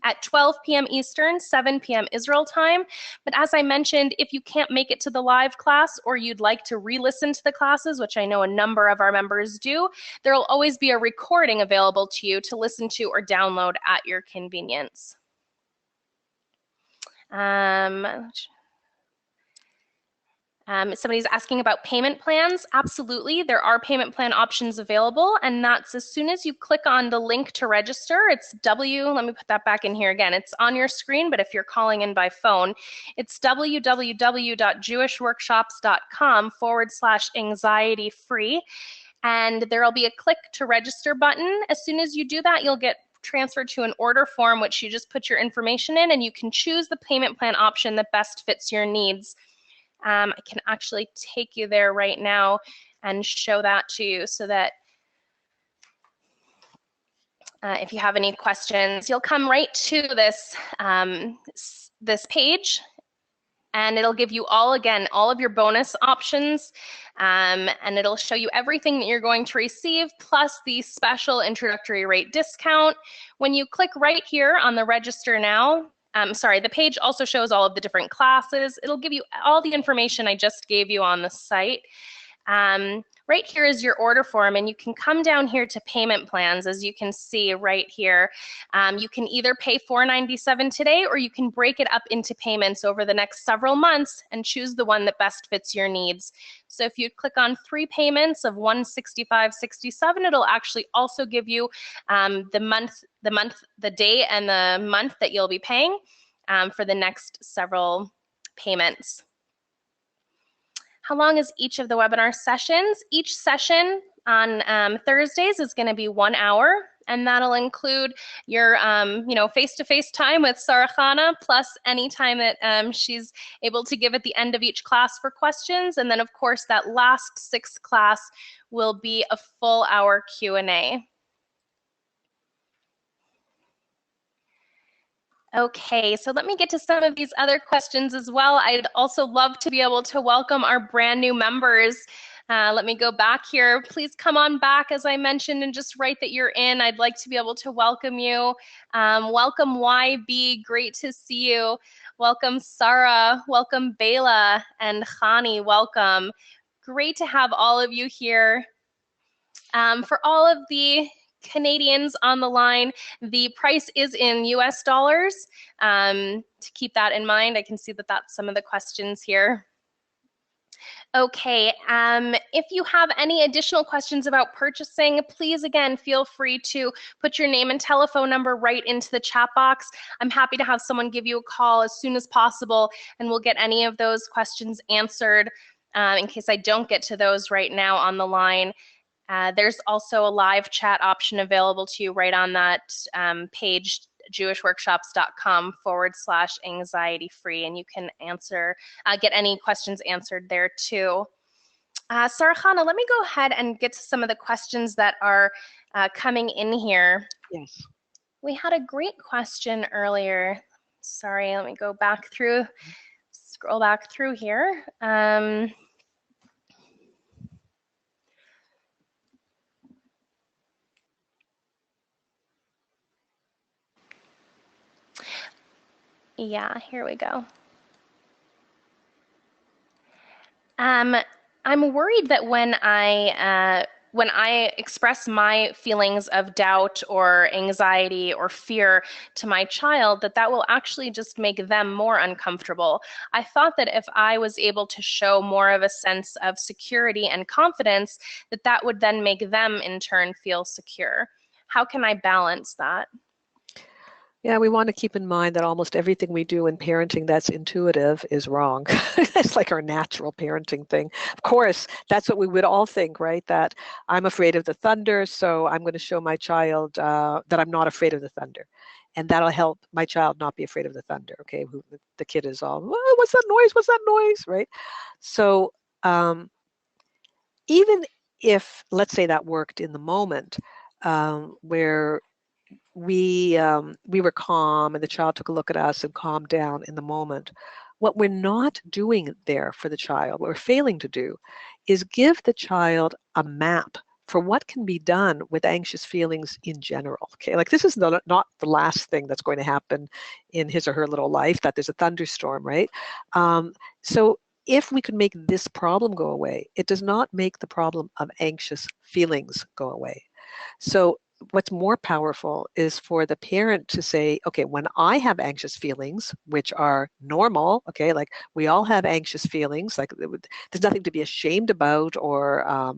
at 12 p.m. Eastern, 7 p.m. Israel time. But as I mentioned, if you can't make it to the live class, or you'd like to re-listen to the classes, which I know a number of our members do, there will always be a recording available to you to listen to or download at your convenience. Somebody's asking about payment plans. Absolutely, there are payment plan options available, and that's as soon as you click on the link to register. It's let me put that back in here again. It's on your screen, but if you're calling in by phone, it's www.jewishworkshops.com/anxiety free, and there'll be a click to register button. As soon as you do that, you'll get transferred to an order form, which you just put your information in, and you can choose the payment plan option that best fits your needs. I can actually take you there right now and show that to you, so that if you have any questions, you'll come right to this, this page, and it'll give you all of your bonus options, and it'll show you everything that you're going to receive, plus the special introductory rate discount. When you click right here on the register now, the page also shows all of the different classes. It'll give you all the information I just gave you on the site. Right here is your order form, and you can come down here to payment plans, as you can see right here. You can either pay $497 today, or you can break it up into payments over the next several months and choose the one that best fits your needs. So if you click on 3 payments of $165.67, it'll actually also give you the day and the month that you'll be paying for the next several payments. How long is each of the webinar sessions? Each session on Thursdays is going to be 1 hour, and that'll include your face-to-face time with Sarah Chana, plus any time that she's able to give at the end of each class for questions. And then, of course, that last 6th class will be a full hour Q&A. Okay, so let me get to some of these other questions as well. I'd also love to be able to welcome our brand new members. Let me go back here. Please come on back, as I mentioned, and just write that you're in. I'd like to be able to welcome you. Welcome YB, great to see you. Welcome Sarah, welcome Bela, and Khani, welcome. Great to have all of you here. For all of the Canadians on the line, the price is in US dollars. To keep that in mind, I can see that that's some of the questions here. Okay, if you have any additional questions about purchasing, please again feel free to put your name and telephone number right into the chat box. I'm happy to have someone give you a call as soon as possible, and we'll get any of those questions answered. In case I don't get to those right now on the line, there's also a live chat option available to you right on that page, jewishworkshops.com/anxiety free, and you can get any questions answered there too. Sarah Chana, let me go ahead and get to some of the questions that are coming in here. Yes. We had a great question earlier. Sorry, let me go back through, scroll back through here. Yeah, here we go. I'm worried that when I when I express my feelings of doubt or anxiety or fear to my child, that will actually just make them more uncomfortable. I thought that if I was able to show more of a sense of security and confidence, that would then make them in turn feel secure. How can I balance that? Yeah, we want to keep in mind that almost everything we do in parenting that's intuitive is wrong. It's like our natural parenting thing. Of course, that's what we would all think, right? That I'm afraid of the thunder, so I'm going to show my child that I'm not afraid of the thunder. And that'll help my child not be afraid of the thunder, okay? The kid is all, "Whoa, what's that noise? What's that noise?" Right? So um, even if, let's say that worked in the moment, where we were calm and the child took a look at us and calmed down in the moment. What we're not doing there for the child, what we're failing to do, is give the child a map for what can be done with anxious feelings in general. Okay, like this is not the last thing that's going to happen in his or her little life, that there's a thunderstorm, right? So if we could make this problem go away, it does not make the problem of anxious feelings go away. So what's more powerful is for the parent to say, okay, when I have anxious feelings, which are normal, okay, like we all have anxious feelings, like there's nothing to be ashamed about or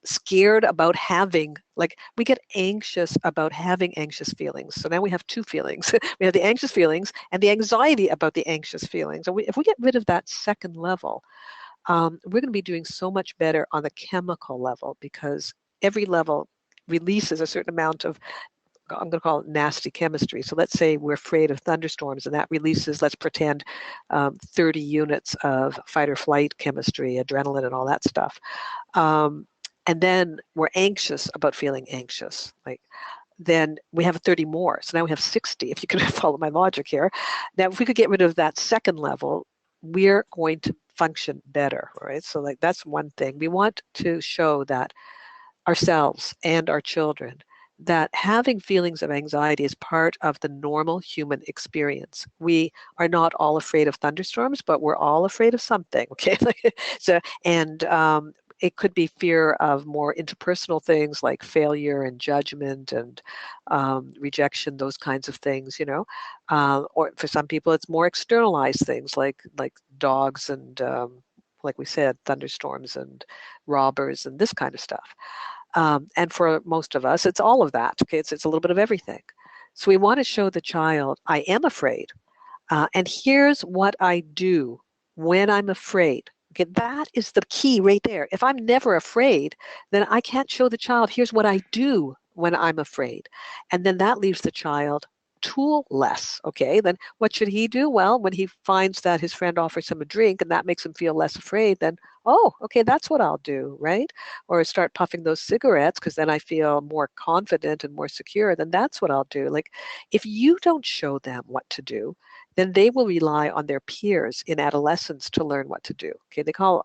scared about having, like we get anxious about having anxious feelings. So now we have two feelings. We have the anxious feelings and the anxiety about the anxious feelings. And if we get rid of that second level, we're going to be doing so much better on the chemical level, because every level releases a certain amount of, I'm going to call it nasty chemistry. So let's say we're afraid of thunderstorms, and that releases, let's pretend, 30 units of fight or flight chemistry, adrenaline and all that stuff. And then we're anxious about feeling anxious. Like, then we have 30 more. So now we have 60, if you can follow my logic here. Now, if we could get rid of that second level, we're going to function better, right? So like that's one thing. We want to show that ourselves and our children that having feelings of anxiety is part of the normal human experience. We are not all afraid of thunderstorms, but we're all afraid of something, okay? So, and it could be fear of more interpersonal things like failure and judgment and rejection, those kinds of things, you know. Or for some people, it's more externalized things like dogs and, like we said, thunderstorms and robbers and this kind of stuff. And for most of us, it's all of that. Okay, it's a little bit of everything. So we want to show the child, I am afraid, and here's what I do when I'm afraid. Okay, that is the key right there. If I'm never afraid, then I can't show the child, here's what I do when I'm afraid. And then that leaves the child tool-less. Okay, then what should he do? Well, when he finds that his friend offers him a drink and that makes him feel less afraid, then, oh, okay, that's what I'll do, right? Or start puffing those cigarettes because then I feel more confident and more secure, then that's what I'll do. Like, if you don't show them what to do, then they will rely on their peers in adolescence to learn what to do. Okay, they call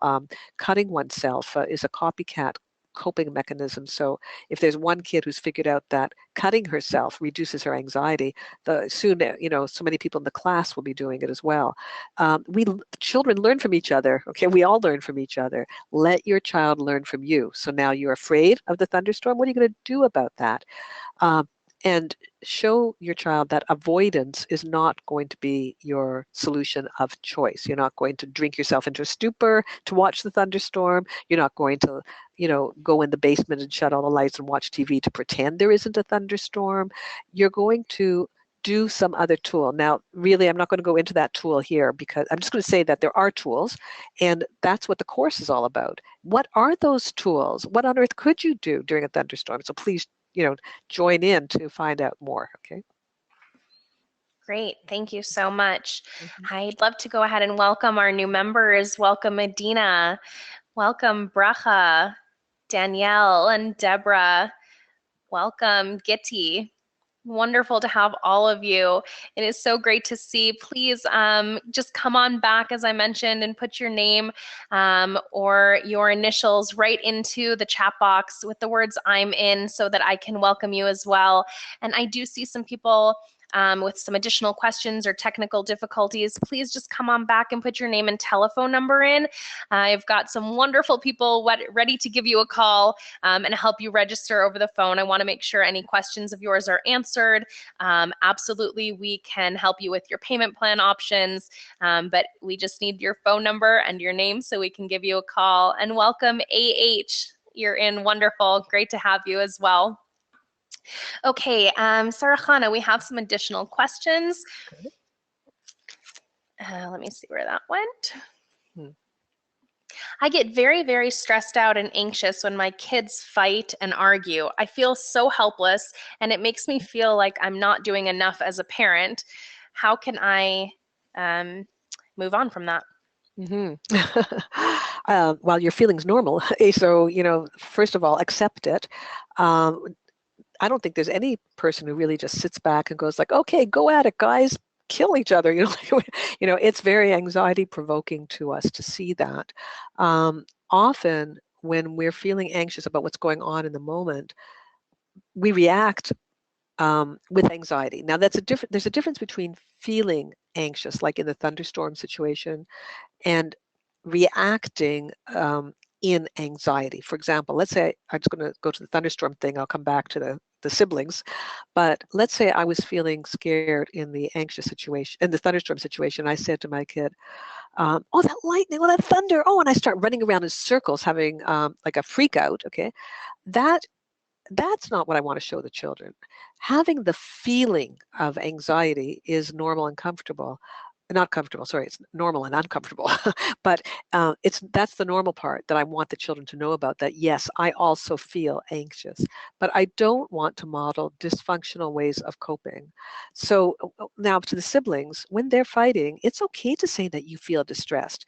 cutting oneself is a copycat coping mechanism. So if there's one kid who's figured out that cutting herself reduces her anxiety, soon, you know, so many people in the class will be doing it as well. Children learn from each other. Okay, we all learn from each other. Let your child learn from you. So now you're afraid of the thunderstorm. What are you going to do about that? And show your child that avoidance is not going to be your solution of choice. You're not going to drink yourself into a stupor to watch the thunderstorm. You're not going to, you know, go in the basement and shut all the lights and watch TV to pretend there isn't a thunderstorm. You're going to do some other tool. Now, really, I'm not going to go into that tool here because I'm just going to say that there are tools, and that's what the course is all about. What are those tools? What on earth could you do during a thunderstorm? So please, you know, join in to find out more. Okay. Great. Thank you so much. Mhm. I'd love to go ahead and welcome our new members. Welcome, Adina. Welcome, Bracha, Danielle, and Deborah. Welcome, Gitti. Wonderful to have all of you. It is so great to see. Please just come on back, as I mentioned, and put your name or your initials right into the chat box with the words "I'm in" so that I can welcome you as well. And I do see some people with some additional questions or technical difficulties, please just come on back and put your name and telephone number in. I've got some wonderful people ready to give you a call and help you register over the phone. I want to make sure any questions of yours are answered. Absolutely, we can help you with your payment plan options, but we just need your phone number and your name so we can give you a call. And welcome, AH. You're in. Wonderful. Great to have you as well. Okay, Sarah Chana, we have some additional questions. Let me see where that went. I get very, very stressed out and anxious when my kids fight and argue. I feel so helpless, and it makes me feel like I'm not doing enough as a parent. How can I move on from that? Well, your feeling's normal. So, first of all, accept it. I don't think there's any person who really just sits back and goes like, okay, go at it, guys, kill each other. It's very anxiety provoking to us to see that. Often when we're feeling anxious about what's going on in the moment, we react with anxiety. Now there's a difference between feeling anxious, like in the thunderstorm situation, and reacting in anxiety. For example, let's say I'm just going to go to the thunderstorm thing. I'll come back to the siblings, but let's say I was feeling scared in the anxious situation, in the thunderstorm situation. I said to my kid, oh, that lightning, oh, that thunder, oh, and I start running around in circles, having like a freak out. Okay, that's not what I want to show the children. Having the feeling of anxiety is normal and comfortable. Not comfortable, sorry, it's normal and uncomfortable. But that's the normal part that I want the children to know about, that yes, I also feel anxious, but I don't want to model dysfunctional ways of coping. So now to the siblings, when they're fighting, it's okay to say that you feel distressed.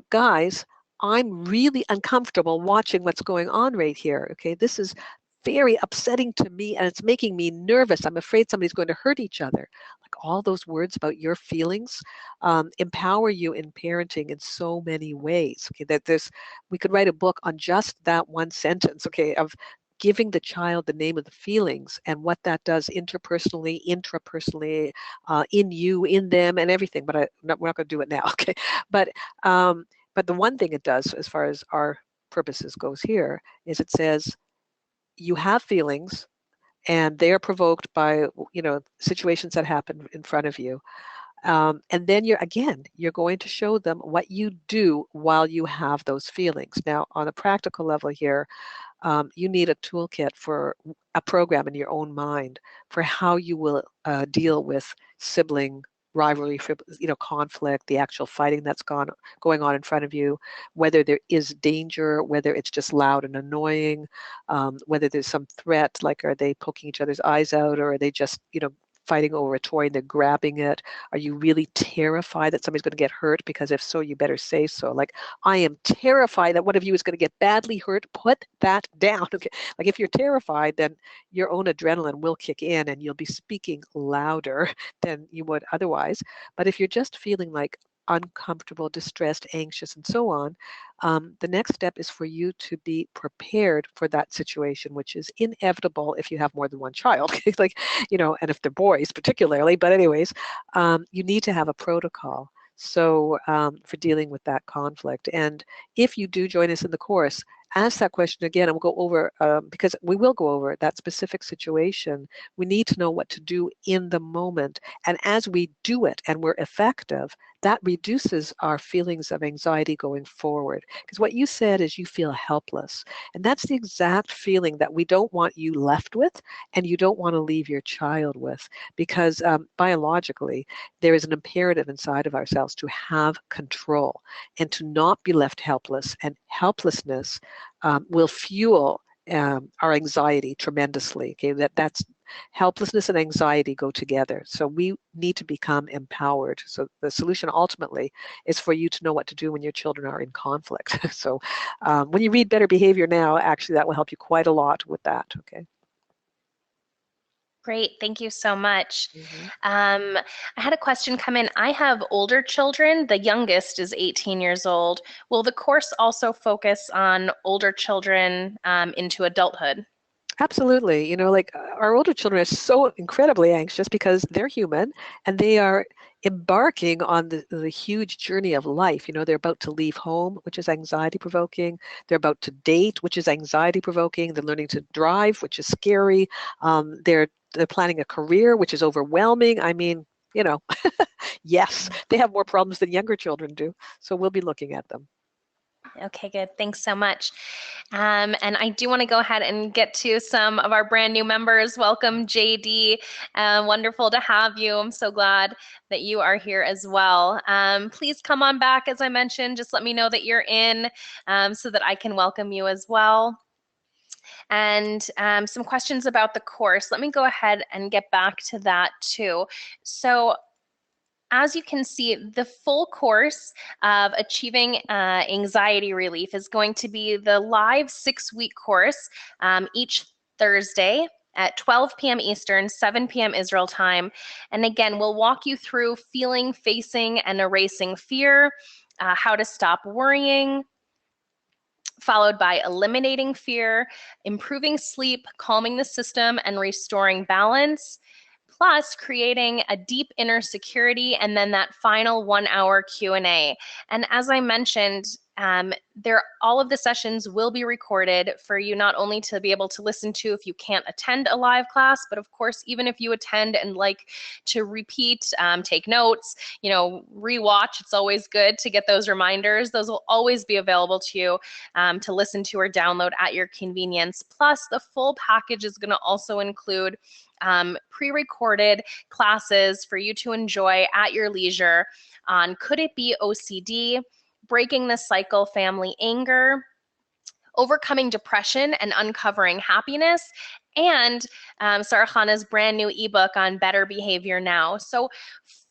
Guys, I'm really uncomfortable watching what's going on right here. Okay, this is very upsetting to me and it's making me nervous. I'm afraid somebody's going to hurt each other. Like all those words about your feelings empower you in parenting in so many ways. Okay, we could write a book on just that one sentence. Okay, of giving the child the name of the feelings and what that does interpersonally, intrapersonally, in you, in them, and everything. But we're not going to do it now. Okay, but the one thing it does, as far as our purposes goes here, is it says you have feelings and they are provoked by situations that happen in front of you, and then you're going to show them what you do while you have those feelings. Now on a practical level here, you need a toolkit for a program in your own mind for how you will deal with sibling rivalry, conflict, the actual fighting that's going on in front of you, whether there is danger, whether it's just loud and annoying, whether there's some threat, like are they poking each other's eyes out, or are they just, fighting over a toy and they're grabbing it? Are you really terrified that somebody's going to get hurt? Because if so, you better say so. Like, I am terrified that one of you is going to get badly hurt. Put that down. Okay. Like if you're terrified, then your own adrenaline will kick in and you'll be speaking louder than you would otherwise. But if you're just feeling like uncomfortable, distressed, anxious, and so on, the next step is for you to be prepared for that situation, which is inevitable if you have more than one child. Like, and if they're boys particularly, but anyways, you need to have a protocol. So for dealing with that conflict. And if you do join us in the course, ask that question again, and we'll go over, because we will go over that specific situation. We need to know what to do in the moment. And as we do it and we're effective, that reduces our feelings of anxiety going forward. Because what you said is you feel helpless. And that's the exact feeling that we don't want you left with, and you don't want to leave your child with. Because biologically, there is an imperative inside of ourselves to have control and to not be left helpless. And helplessness will fuel our anxiety tremendously. Okay, that's helplessness and anxiety go together. So we need to become empowered. So the solution ultimately is for you to know what to do when your children are in conflict. So when you read Better Behavior Now, actually that will help you quite a lot with that. Okay. Great, thank you so much. I had a question come in. I have older children. The youngest is 18 years old. Will the course also focus on older children into adulthood? Absolutely. Like our older children are so incredibly anxious because they're human and they are embarking on the huge journey of life. They're about to leave home, which is anxiety provoking. They're about to date, which is anxiety provoking. They're learning to drive, which is scary. They're planning a career, which is overwhelming. I mean, you know, yes, they have more problems than younger children do. So we'll be looking at them. Okay, good. Thanks so much. And I do want to go ahead and get to some of our brand new members. Welcome, JD. Wonderful to have you. I'm so glad that you are here as well. Please come on back, as I mentioned. Just let me know that you're in so that I can welcome you as well. And some questions about the course. Let me go ahead and get back to that too. So as you can see, the full course of Achieving Anxiety Relief is going to be the live 6-week course each Thursday at 12 p.m. Eastern, 7 p.m. Israel time. And again, we'll walk you through feeling, facing, and erasing fear, how to stop worrying, followed by eliminating fear, improving sleep, calming the system, and restoring balance, plus creating a deep inner security, and then that final 1-hour Q&A. And as I mentioned, all of the sessions will be recorded for you not only to be able to listen to if you can't attend a live class, but of course, even if you attend and like to repeat, take notes, rewatch, it's always good to get those reminders. Those will always be available to you to listen to or download at your convenience. Plus, the full package is going to also include pre-recorded classes for you to enjoy at your leisure on could it be OCD, breaking the cycle family anger, overcoming depression and uncovering happiness, and Sarah Chana's brand new ebook on better behavior now. So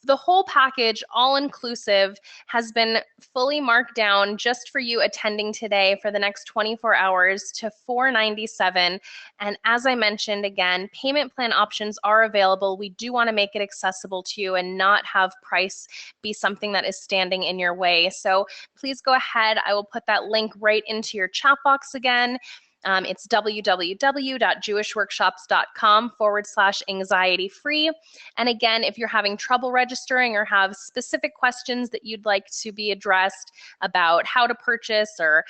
the whole package, all inclusive, has been fully marked down just for you attending today for the next 24 hours to $497. And as I mentioned again, payment plan options are available. We do want to make it accessible to you and not have price be something that is standing in your way. So please go ahead. I will put that link right into your chat box again. It's www.jewishworkshops.com/anxiety free. And again, if you're having trouble registering or have specific questions that you'd like to be addressed about how to purchase or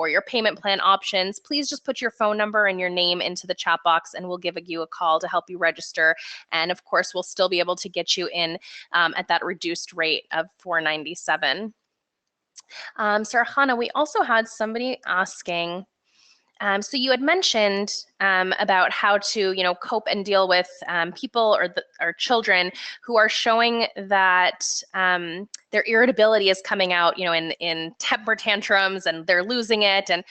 your payment plan options, please just put your phone number and your name into the chat box and we'll give you a call to help you register. And of course, we'll still be able to get you in at that reduced rate of $497. Sarah Chana, we also had somebody asking, so you had mentioned about how to, cope and deal with people or children who are showing that their irritability is coming out, in temper tantrums and they're losing it. And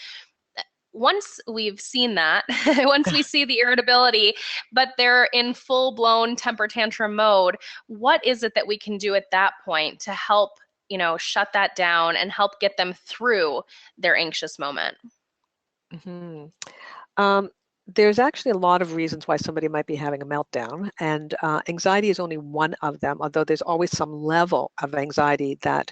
once we've seen that, once we see the irritability, but they're in full-blown temper tantrum mode, what is it that we can do at that point to help, shut that down and help get them through their anxious moment? Mm-hmm. There's actually a lot of reasons why somebody might be having a meltdown, and anxiety is only one of them, although there's always some level of anxiety that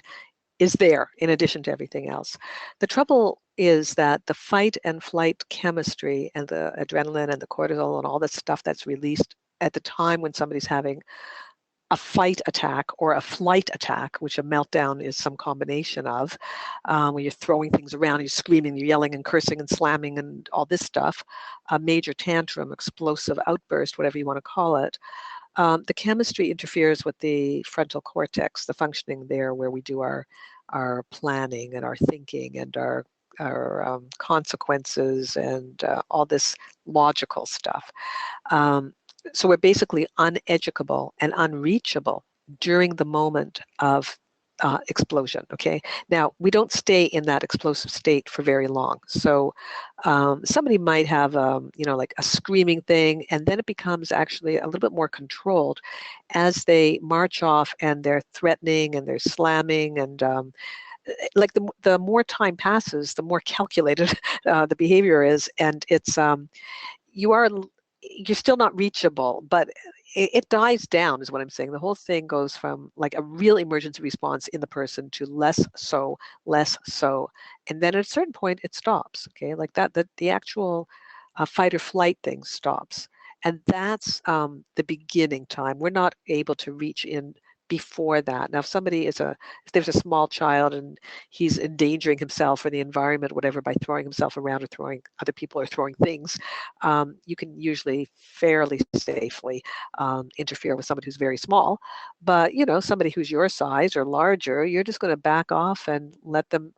is there in addition to everything else. The trouble is that the fight and flight chemistry and the adrenaline and the cortisol and all the stuff that's released at the time when somebody's having a fight attack or a flight attack, which a meltdown is some combination of, when you're throwing things around, you're screaming, you're yelling and cursing and slamming and all this stuff, a major tantrum, explosive outburst, whatever you want to call it. The chemistry interferes with the frontal cortex, the functioning there where we do our planning and our thinking and our consequences and all this logical stuff. So we're basically uneducable and unreachable during the moment of explosion, okay? Now, we don't stay in that explosive state for very long. So somebody might have, like a screaming thing, and then it becomes actually a little bit more controlled as they march off and they're threatening and they're slamming and like the more time passes, the more calculated the behavior is, and it's you're still not reachable, but it dies down is what I'm saying. The whole thing goes from like a real emergency response in the person to less so, and then at a certain point it stops, okay? Like that the actual fight or flight thing stops. And that's the beginning time. We're not able to reach in before that. Now, if there's a small child and he's endangering himself or the environment, whatever, by throwing himself around or throwing other people or throwing things, you can usually fairly safely interfere with somebody who's very small. But, somebody who's your size or larger, you're just going to back off and let them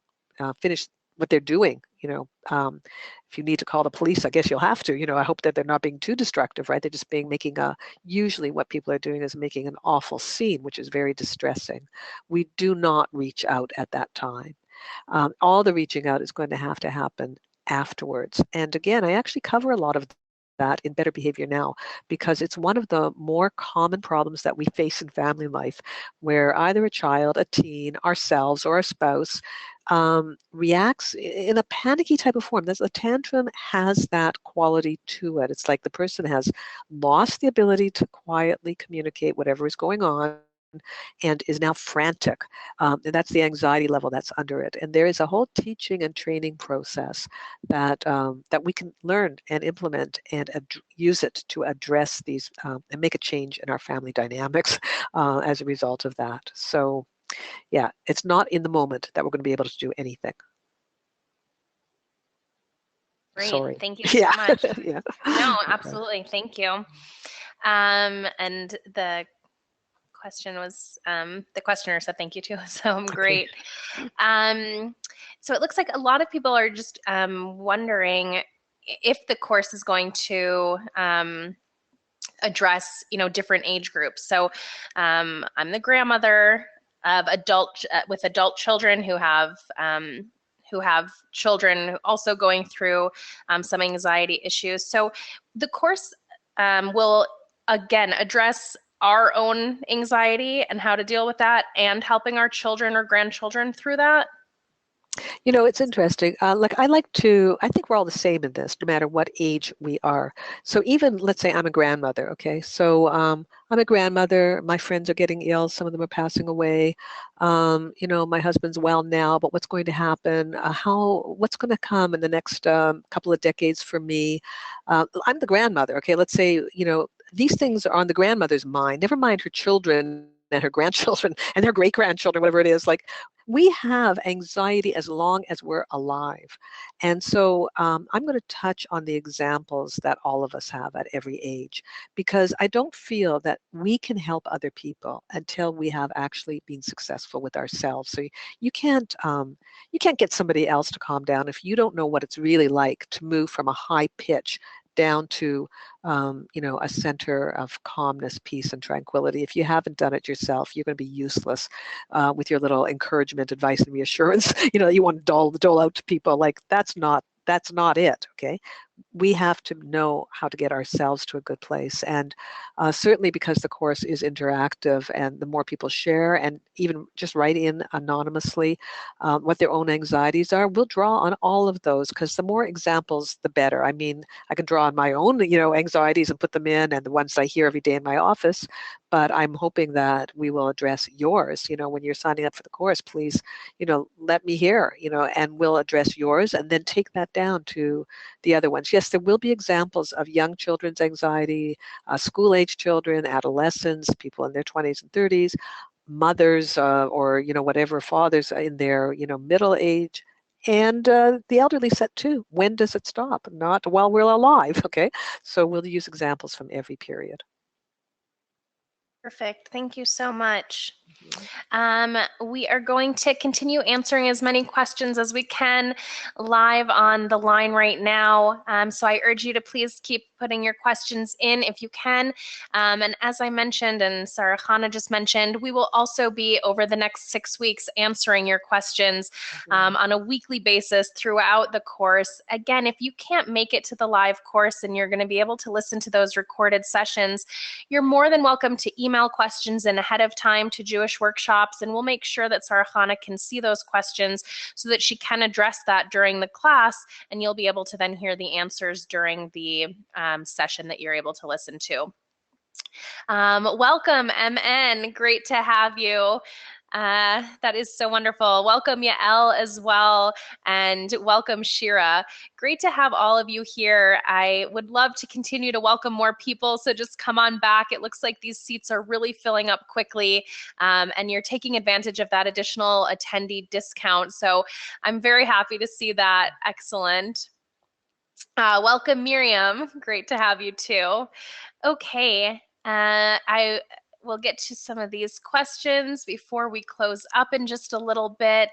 finish what they're doing. If you need to call the police, I guess you'll have to. I hope that they're not being too destructive, right? They're just usually what people are doing is making an awful scene, which is very distressing. We do not reach out at that time. All the reaching out is going to happen afterwards. And again, I actually cover a lot of that in Better Behavior Now, because it's one of the more common problems that we face in family life, where either a child, a teen, ourselves, or a spouse reacts in a panicky type of form. A tantrum has that quality to it. It's like the person has lost the ability to quietly communicate whatever is going on and is now frantic. And that's the anxiety level that's under it. And there is a whole teaching and training process that we can learn and implement and use it to address these and make a change in our family dynamics as a result of that. So yeah, it's not in the moment that we're going to be able to do anything. Great. Sorry. Thank you so much. Yeah. No, Okay. absolutely. Thank you. And the question was, the questioner said thank you too, so great. So it looks like a lot of people are just wondering if the course is going to address, different age groups. So I'm the grandmother of with adult children who have children also going through some anxiety issues. So the course will again address our own anxiety and how to deal with that, and helping our children or grandchildren through that. It's interesting. I think we're all the same in this, no matter what age we are. So even, let's say I'm a grandmother, okay? So I'm a grandmother, my friends are getting ill, some of them are passing away. My husband's well now, but what's going to happen? What's going to come in the next couple of decades for me? I'm the grandmother, okay? Let's say, these things are on the grandmother's mind, never mind her children and her grandchildren and their great-grandchildren, whatever it is. Like, we have anxiety as long as we're alive. And so I'm going to touch on the examples that all of us have at every age, because I don't feel that we can help other people until we have actually been successful with ourselves. So you can't get somebody else to calm down if you don't know what it's really like to move from a high pitch down to a center of calmness, peace, and tranquility. If you haven't done it yourself, you're going to be useless with your little encouragement, advice, and reassurance. You want to dole out to people. Like, that's not it. Okay. We have to know how to get ourselves to a good place. And certainly because the course is interactive, and the more people share and even just write in anonymously what their own anxieties are, we'll draw on all of those, because the more examples, the better. I mean, I can draw on my own, anxieties and put them in, and the ones I hear every day in my office, but I'm hoping that we will address yours. When you're signing up for the course, please, let me hear, and we'll address yours and then take that down to the other ones. Yes, there will be examples of young children's anxiety, school-age children, adolescents, people in their 20s and 30s, mothers or, whatever, fathers in their, middle age, and the elderly set too. When does it stop? Not while we're alive, okay? So we'll use examples from every period. Perfect. Thank you so much. Mm-hmm. We are going to continue answering as many questions as we can live on the line right now. So I urge you to please keep putting your questions in if you can. And as I mentioned, and Sarah Chana just mentioned, we will also be over the next 6 weeks answering your questions on a weekly basis throughout the course. Again, if you can't make it to the live course and you're going to be able to listen to those recorded sessions, you're more than welcome to email questions in ahead of time to Jewish Workshops, and we'll make sure that Sarah Chana can see those questions so that she can address that during the class, and you'll be able to then hear the answers during the session that you're able to listen to. Welcome, MN. Great to have you. That is so wonderful. Welcome, Yael, as well, and welcome, Shira. Great to have all of you here. I would love to continue to welcome more people, so just come on back. It looks like these seats are really filling up quickly, and you're taking advantage of that additional attendee discount. So I'm very happy to see that. Excellent. Welcome, Miriam. Great to have you too. Okay, I will get to some of these questions before we close up in just a little bit.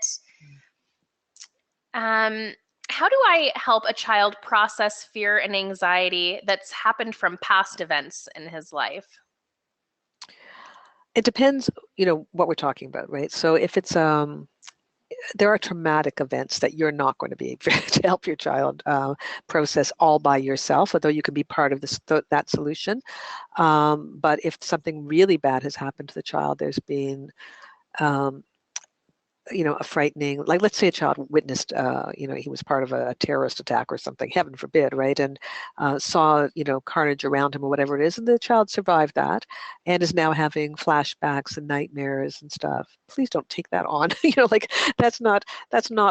How do I help a child process fear and anxiety that's happened from past events in his life? It depends, what we're talking about, right? So if it's there are traumatic events that you're not going to be able to help your child process all by yourself, although you can be part of that solution. But if something really bad has happened to the child, there's been um, a frightening, like let's say a child witnessed, he was part of a terrorist attack or something, heaven forbid, right? And saw, carnage around him or whatever it is, and the child survived that and is now having flashbacks and nightmares and stuff. Please don't take that on. Like that's not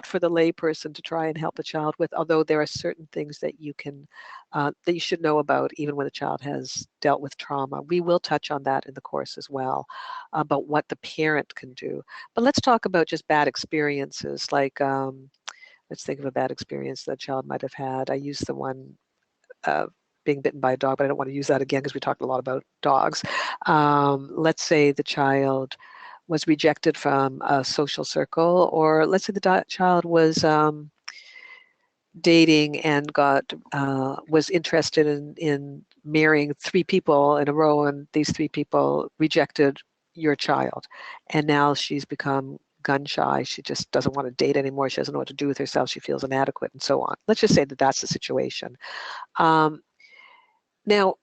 for the layperson to try and help a child with, although there are certain things that that you should know about even when the child has dealt with trauma. We will touch on that in the course as well, about what the parent can do. But let's talk about just bad experiences. Like, let's think of a bad experience that a child might have had. I used the one being bitten by a dog, but I don't want to use that again because we talked a lot about dogs. Let's say the child was rejected from a social circle, or let's say the child was dating and was interested in marrying 3 people in a row, and these 3 people rejected your child, and now she's become gun shy. She just doesn't want to date anymore. She doesn't know what to do with herself. She feels inadequate and so on. Let's just say that that's the situation. Now,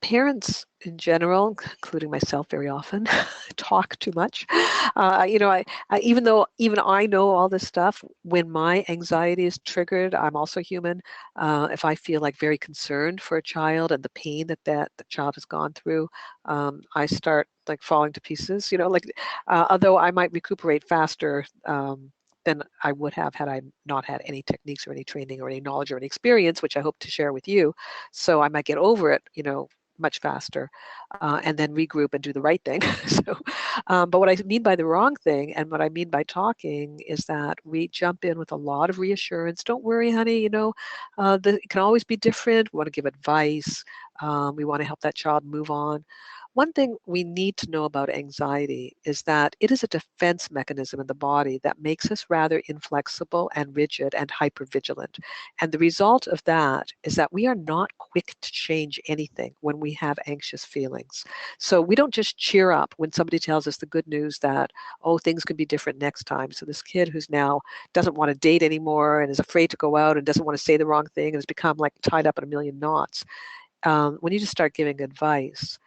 parents in general, including myself very often, talk too much. Even though even I know all this stuff, when my anxiety is triggered, I'm also human. If I feel like very concerned for a child and the pain that the child has gone through, I start like falling to pieces. Although I might recuperate faster than I would have had I not had any techniques or any training or any knowledge or any experience, which I hope to share with you. So I might get over it, much faster, and then regroup and do the right thing. But what I mean by the wrong thing and what I mean by talking is that we jump in with a lot of reassurance. Don't worry, honey, it can always be different. We want to give advice. We want to help that child move on. One thing we need to know about anxiety is that it is a defense mechanism in the body that makes us rather inflexible and rigid and hypervigilant. And the result of that is that we are not quick to change anything when we have anxious feelings. So we don't just cheer up when somebody tells us the good news that, oh, things could be different next time. So this kid who's now doesn't want to date anymore and is afraid to go out and doesn't want to say the wrong thing and has become like tied up in a million knots. When you just start giving advice,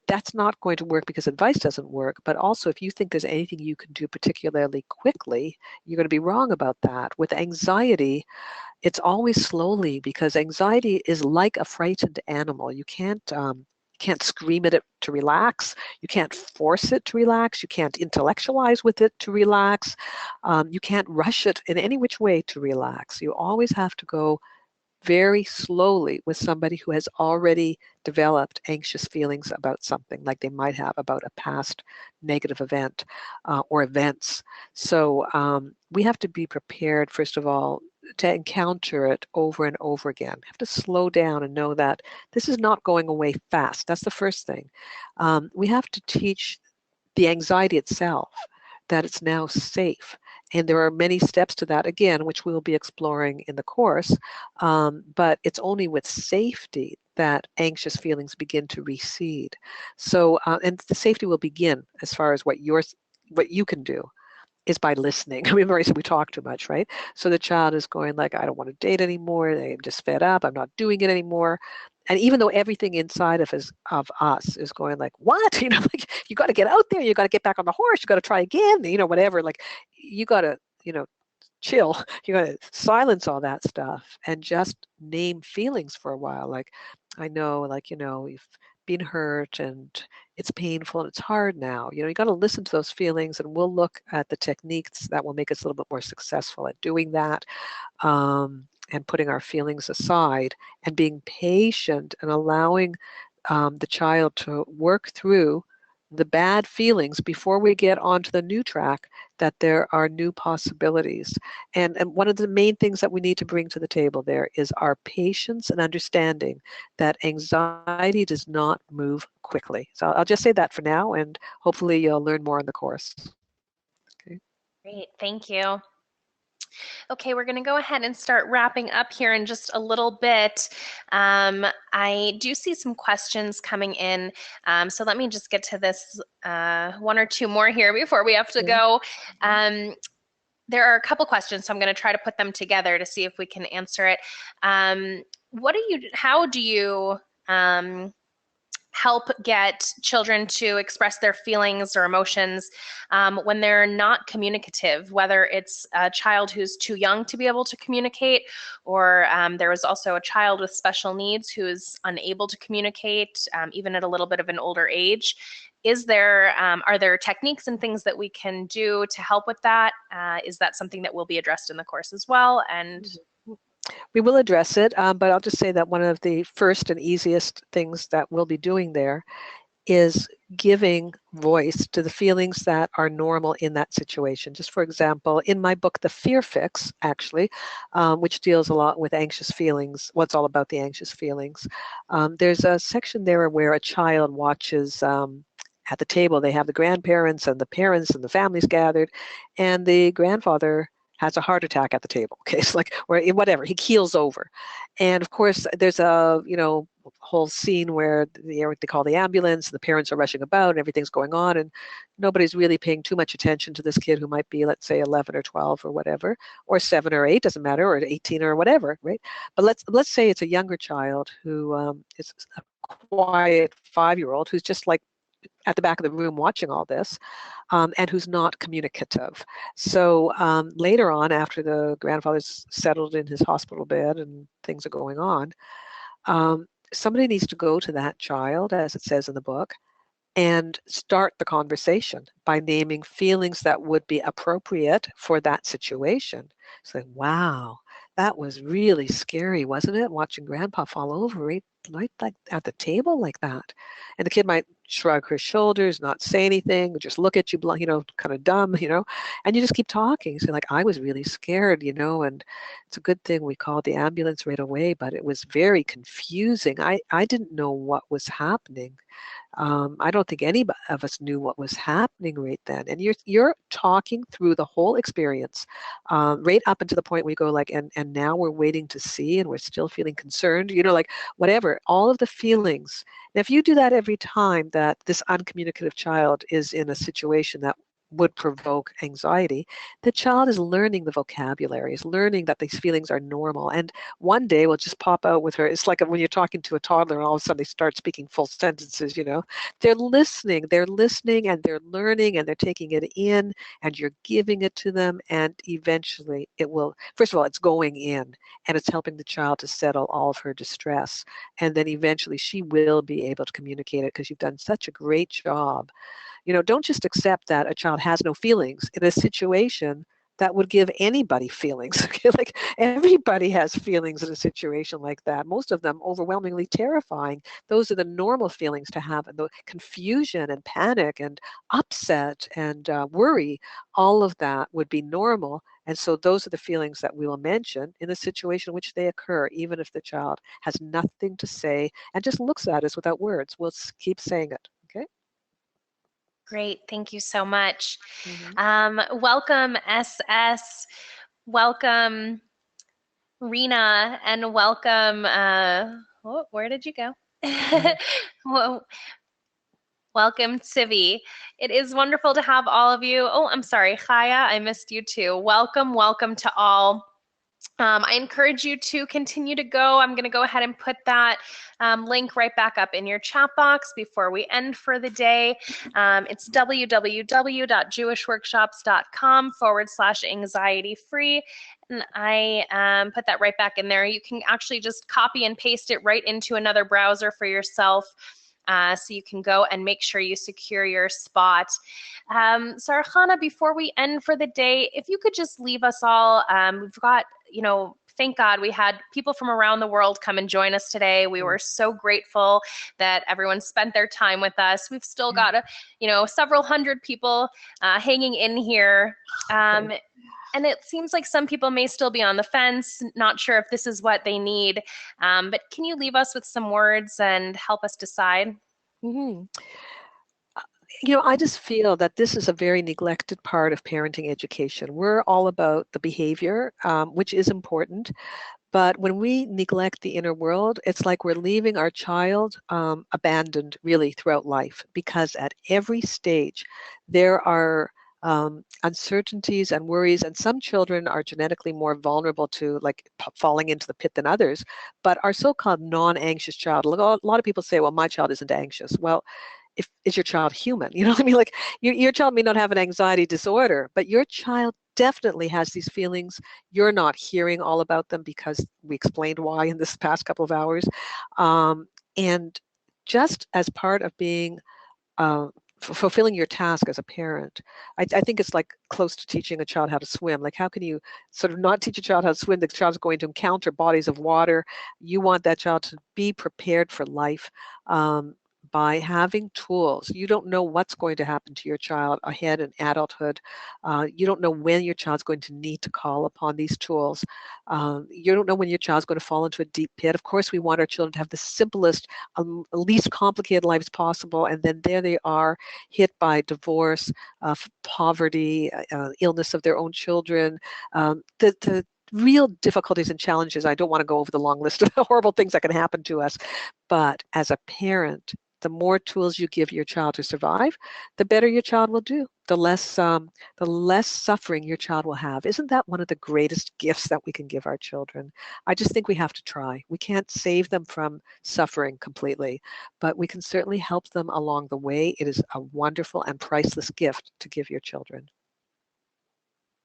that's not going to work because advice doesn't work. But also, if you think there's anything you can do particularly quickly, you're going to be wrong about that. With anxiety, it's always slowly, because anxiety is like a frightened animal. You can't scream at it to relax. You can't force it to relax. You can't intellectualize with it to relax. You can't rush it in any which way to relax. You always have to go very slowly with somebody who has already developed anxious feelings about something, like they might have about a past negative event or events. So we have to be prepared, first of all, to encounter it over and over again. We have to slow down and know that this is not going away fast. That's the first thing. We have to teach the anxiety itself that it's now safe. And there are many steps to that, again, which we'll be exploring in the course. But it's only with safety that anxious feelings begin to recede. So, and the safety will begin as far as what you can do is by listening. Remember I said we talk too much, right? So the child is going like, I don't want to date anymore. I'm just fed up. I'm not doing it anymore. And even though everything inside of us is going like, what? Like, you got to get out there. You got to get back on the horse. You got to try again. Whatever. Like, you got to, chill. You got to silence all that stuff and just name feelings for a while. Like, I know, like, you've been hurt and it's painful and it's hard now. You got to listen to those feelings, and we'll look at the techniques that will make us a little bit more successful at doing that, and putting our feelings aside and being patient and allowing the child to work through the bad feelings before we get onto the new track, that there are new possibilities. And one of the main things that we need to bring to the table there is our patience and understanding that anxiety does not move quickly. So I'll just say that for now, and hopefully you'll learn more in the course. Okay. Great, thank you. Okay, we're going to go ahead and start wrapping up here in just a little bit. I do see some questions coming in, so let me just get to this one or two more here before we have to go. There are a couple questions, so I'm going to try to put them together to see if we can answer it. How do you help get children to express their feelings or emotions when they're not communicative, whether it's a child who's too young to be able to communicate, or there is also a child with special needs who is unable to communicate, even at a little bit of an older age? Are there techniques and things that we can do to help with that? Is that something that will be addressed in the course as well? And we will address it, but I'll just say that one of the first and easiest things that we'll be doing there is giving voice to the feelings that are normal in that situation. Just for example, in my book, The Fear Fix, actually, which deals a lot with anxious feelings, what's all about the anxious feelings, there's a section there where a child watches at the table. They have the grandparents and the parents and the families gathered, and the grandfather has a heart attack at the table. Okay, it's like, or whatever, he keels over. And of course, there's a, whole scene where they call the ambulance, and the parents are rushing about, and everything's going on, and nobody's really paying too much attention to this kid who might be, let's say, 11 or 12 or whatever, or 7 or 8, doesn't matter, or 18 or whatever, right? But let's say it's a younger child who is a quiet 5-year-old who's just like at the back of the room watching all this, and who's not communicative. So later on, after the grandfather's settled in his hospital bed and things are going on, somebody needs to go to that child, as it says in the book, and start the conversation by naming feelings that would be appropriate for that situation. It's like, wow, that was really scary, wasn't it? Watching grandpa fall over right like at the table like that. And the kid might shrug her shoulders, not say anything, just look at you, kind of dumb, and you just keep talking. So like, I was really scared, and it's a good thing we called the ambulance right away, but it was very confusing. I didn't know what was happening. I don't think any of us knew what was happening right then. And you're talking through the whole experience, right up until the point where you go like, and now we're waiting to see, and we're still feeling concerned, like whatever, all of the feelings. And if you do that every time that this uncommunicative child is in a situation that would provoke anxiety, the child is learning the vocabulary, is learning that these feelings are normal. And one day will just pop out with her. It's like when you're talking to a toddler and all of a sudden they start speaking full sentences, They're listening, and they're learning, and they're taking it in, and you're giving it to them. And eventually it will, first of all, it's going in, and it's helping the child to settle all of her distress. And then eventually she will be able to communicate it, because you've done such a great job. Don't just accept that a child has no feelings in a situation that would give anybody feelings. Okay? Like, everybody has feelings in a situation like that. Most of them overwhelmingly terrifying. Those are the normal feelings to have. And the confusion and panic and upset and worry, all of that would be normal. And so those are the feelings that we will mention in the situation in which they occur, even if the child has nothing to say and just looks at us without words. We'll keep saying it. Okay? great, thank you so much. Welcome, SS. Welcome, Rena, and welcome, where did you go? Well, welcome, Sivi. It is wonderful to have all of you. Oh, I'm sorry, Chaya, I missed you too. Welcome to all. I encourage you to continue to go. I'm going to go ahead and put that link right back up in your chat box before we end for the day. It's www.jewishworkshops.com/anxiety free. And I put that right back in there. You can actually just copy and paste it right into another browser for yourself. so you can go and make sure you secure your spot. Sarah Chana, before we end for the day, if you could just leave us all, we've got, thank God we had people from around the world come and join us today. We were so grateful that everyone spent their time with us. We've still got, several hundred people hanging in here. And it seems like some people may still be on the fence, not sure if this is what they need. But can you leave us with some words and help us decide? Mm-hmm. I just feel that this is a very neglected part of parenting education. We're all about the behavior, which is important. But when we neglect the inner world, it's like we're leaving our child abandoned really throughout life, because at every stage there are uncertainties and worries, and some children are genetically more vulnerable to like falling into the pit than others. But our so-called non-anxious child, a lot of people say, well, my child isn't anxious. Well, is your child human? You know what I mean? Like your child may not have an anxiety disorder, but your child definitely has these feelings. You're not hearing all about them because we explained why in this past couple of hours. And just as part of being fulfilling your task as a parent, I think it's like close to teaching a child how to swim. Like, how can you sort of not teach a child how to swim? The child's going to encounter bodies of water. You want that child to be prepared for life. By having tools. You don't know what's going to happen to your child ahead in adulthood. You don't know when your child's going to need to call upon these tools. You don't know when your child's going to fall into a deep pit. Of course, we want our children to have the simplest, least complicated lives possible, and then there they are, hit by divorce, poverty, illness of their own children, the real difficulties and challenges. I don't want to go over the long list of horrible things that can happen to us, but as a parent, the more tools you give your child to survive, the better your child will do, the less suffering your child will have. Isn't that one of the greatest gifts that we can give our children? I just think we have to try. We can't save them from suffering completely, but we can certainly help them along the way. It is a wonderful and priceless gift to give your children.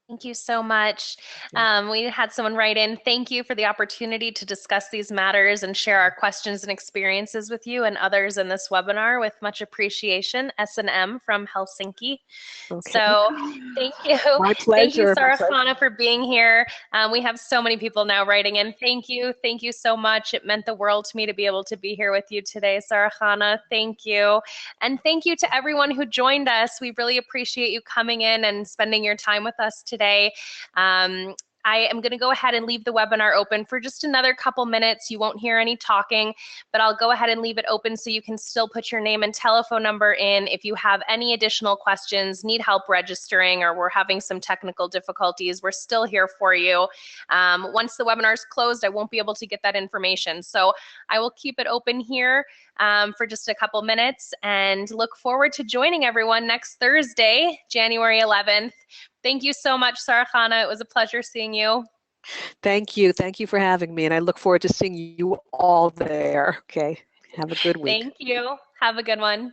Thank you so much. We had someone write in, thank you for the opportunity to discuss these matters and share our questions and experiences with you and others in this webinar. With much appreciation, S&M from Helsinki. Okay. So thank you. My Thank you, pleasure. Sarah Chana, for being here. We have so many people now writing in. Thank you. Thank you so much. It meant the world to me to be able to be here with you today, Sarah Chana. Thank you. And thank you to everyone who joined us. We really appreciate you coming in and spending your time with us today. I am going to go ahead and leave the webinar open for just another couple minutes. You won't hear any talking, but I'll go ahead and leave it open so you can still put your name and telephone number in if you have any additional questions, need help registering, or we're having some technical difficulties. We're still here for you. Once the webinar is closed, I won't be able to get that information. So I will keep it open here for just a couple minutes and look forward to joining everyone next Thursday, January 11th. Thank you so much, Sarah Chana. It was a pleasure seeing you. Thank you. Thank you for having me. And I look forward to seeing you all there. Okay. Have a good week. Thank you. Have a good one.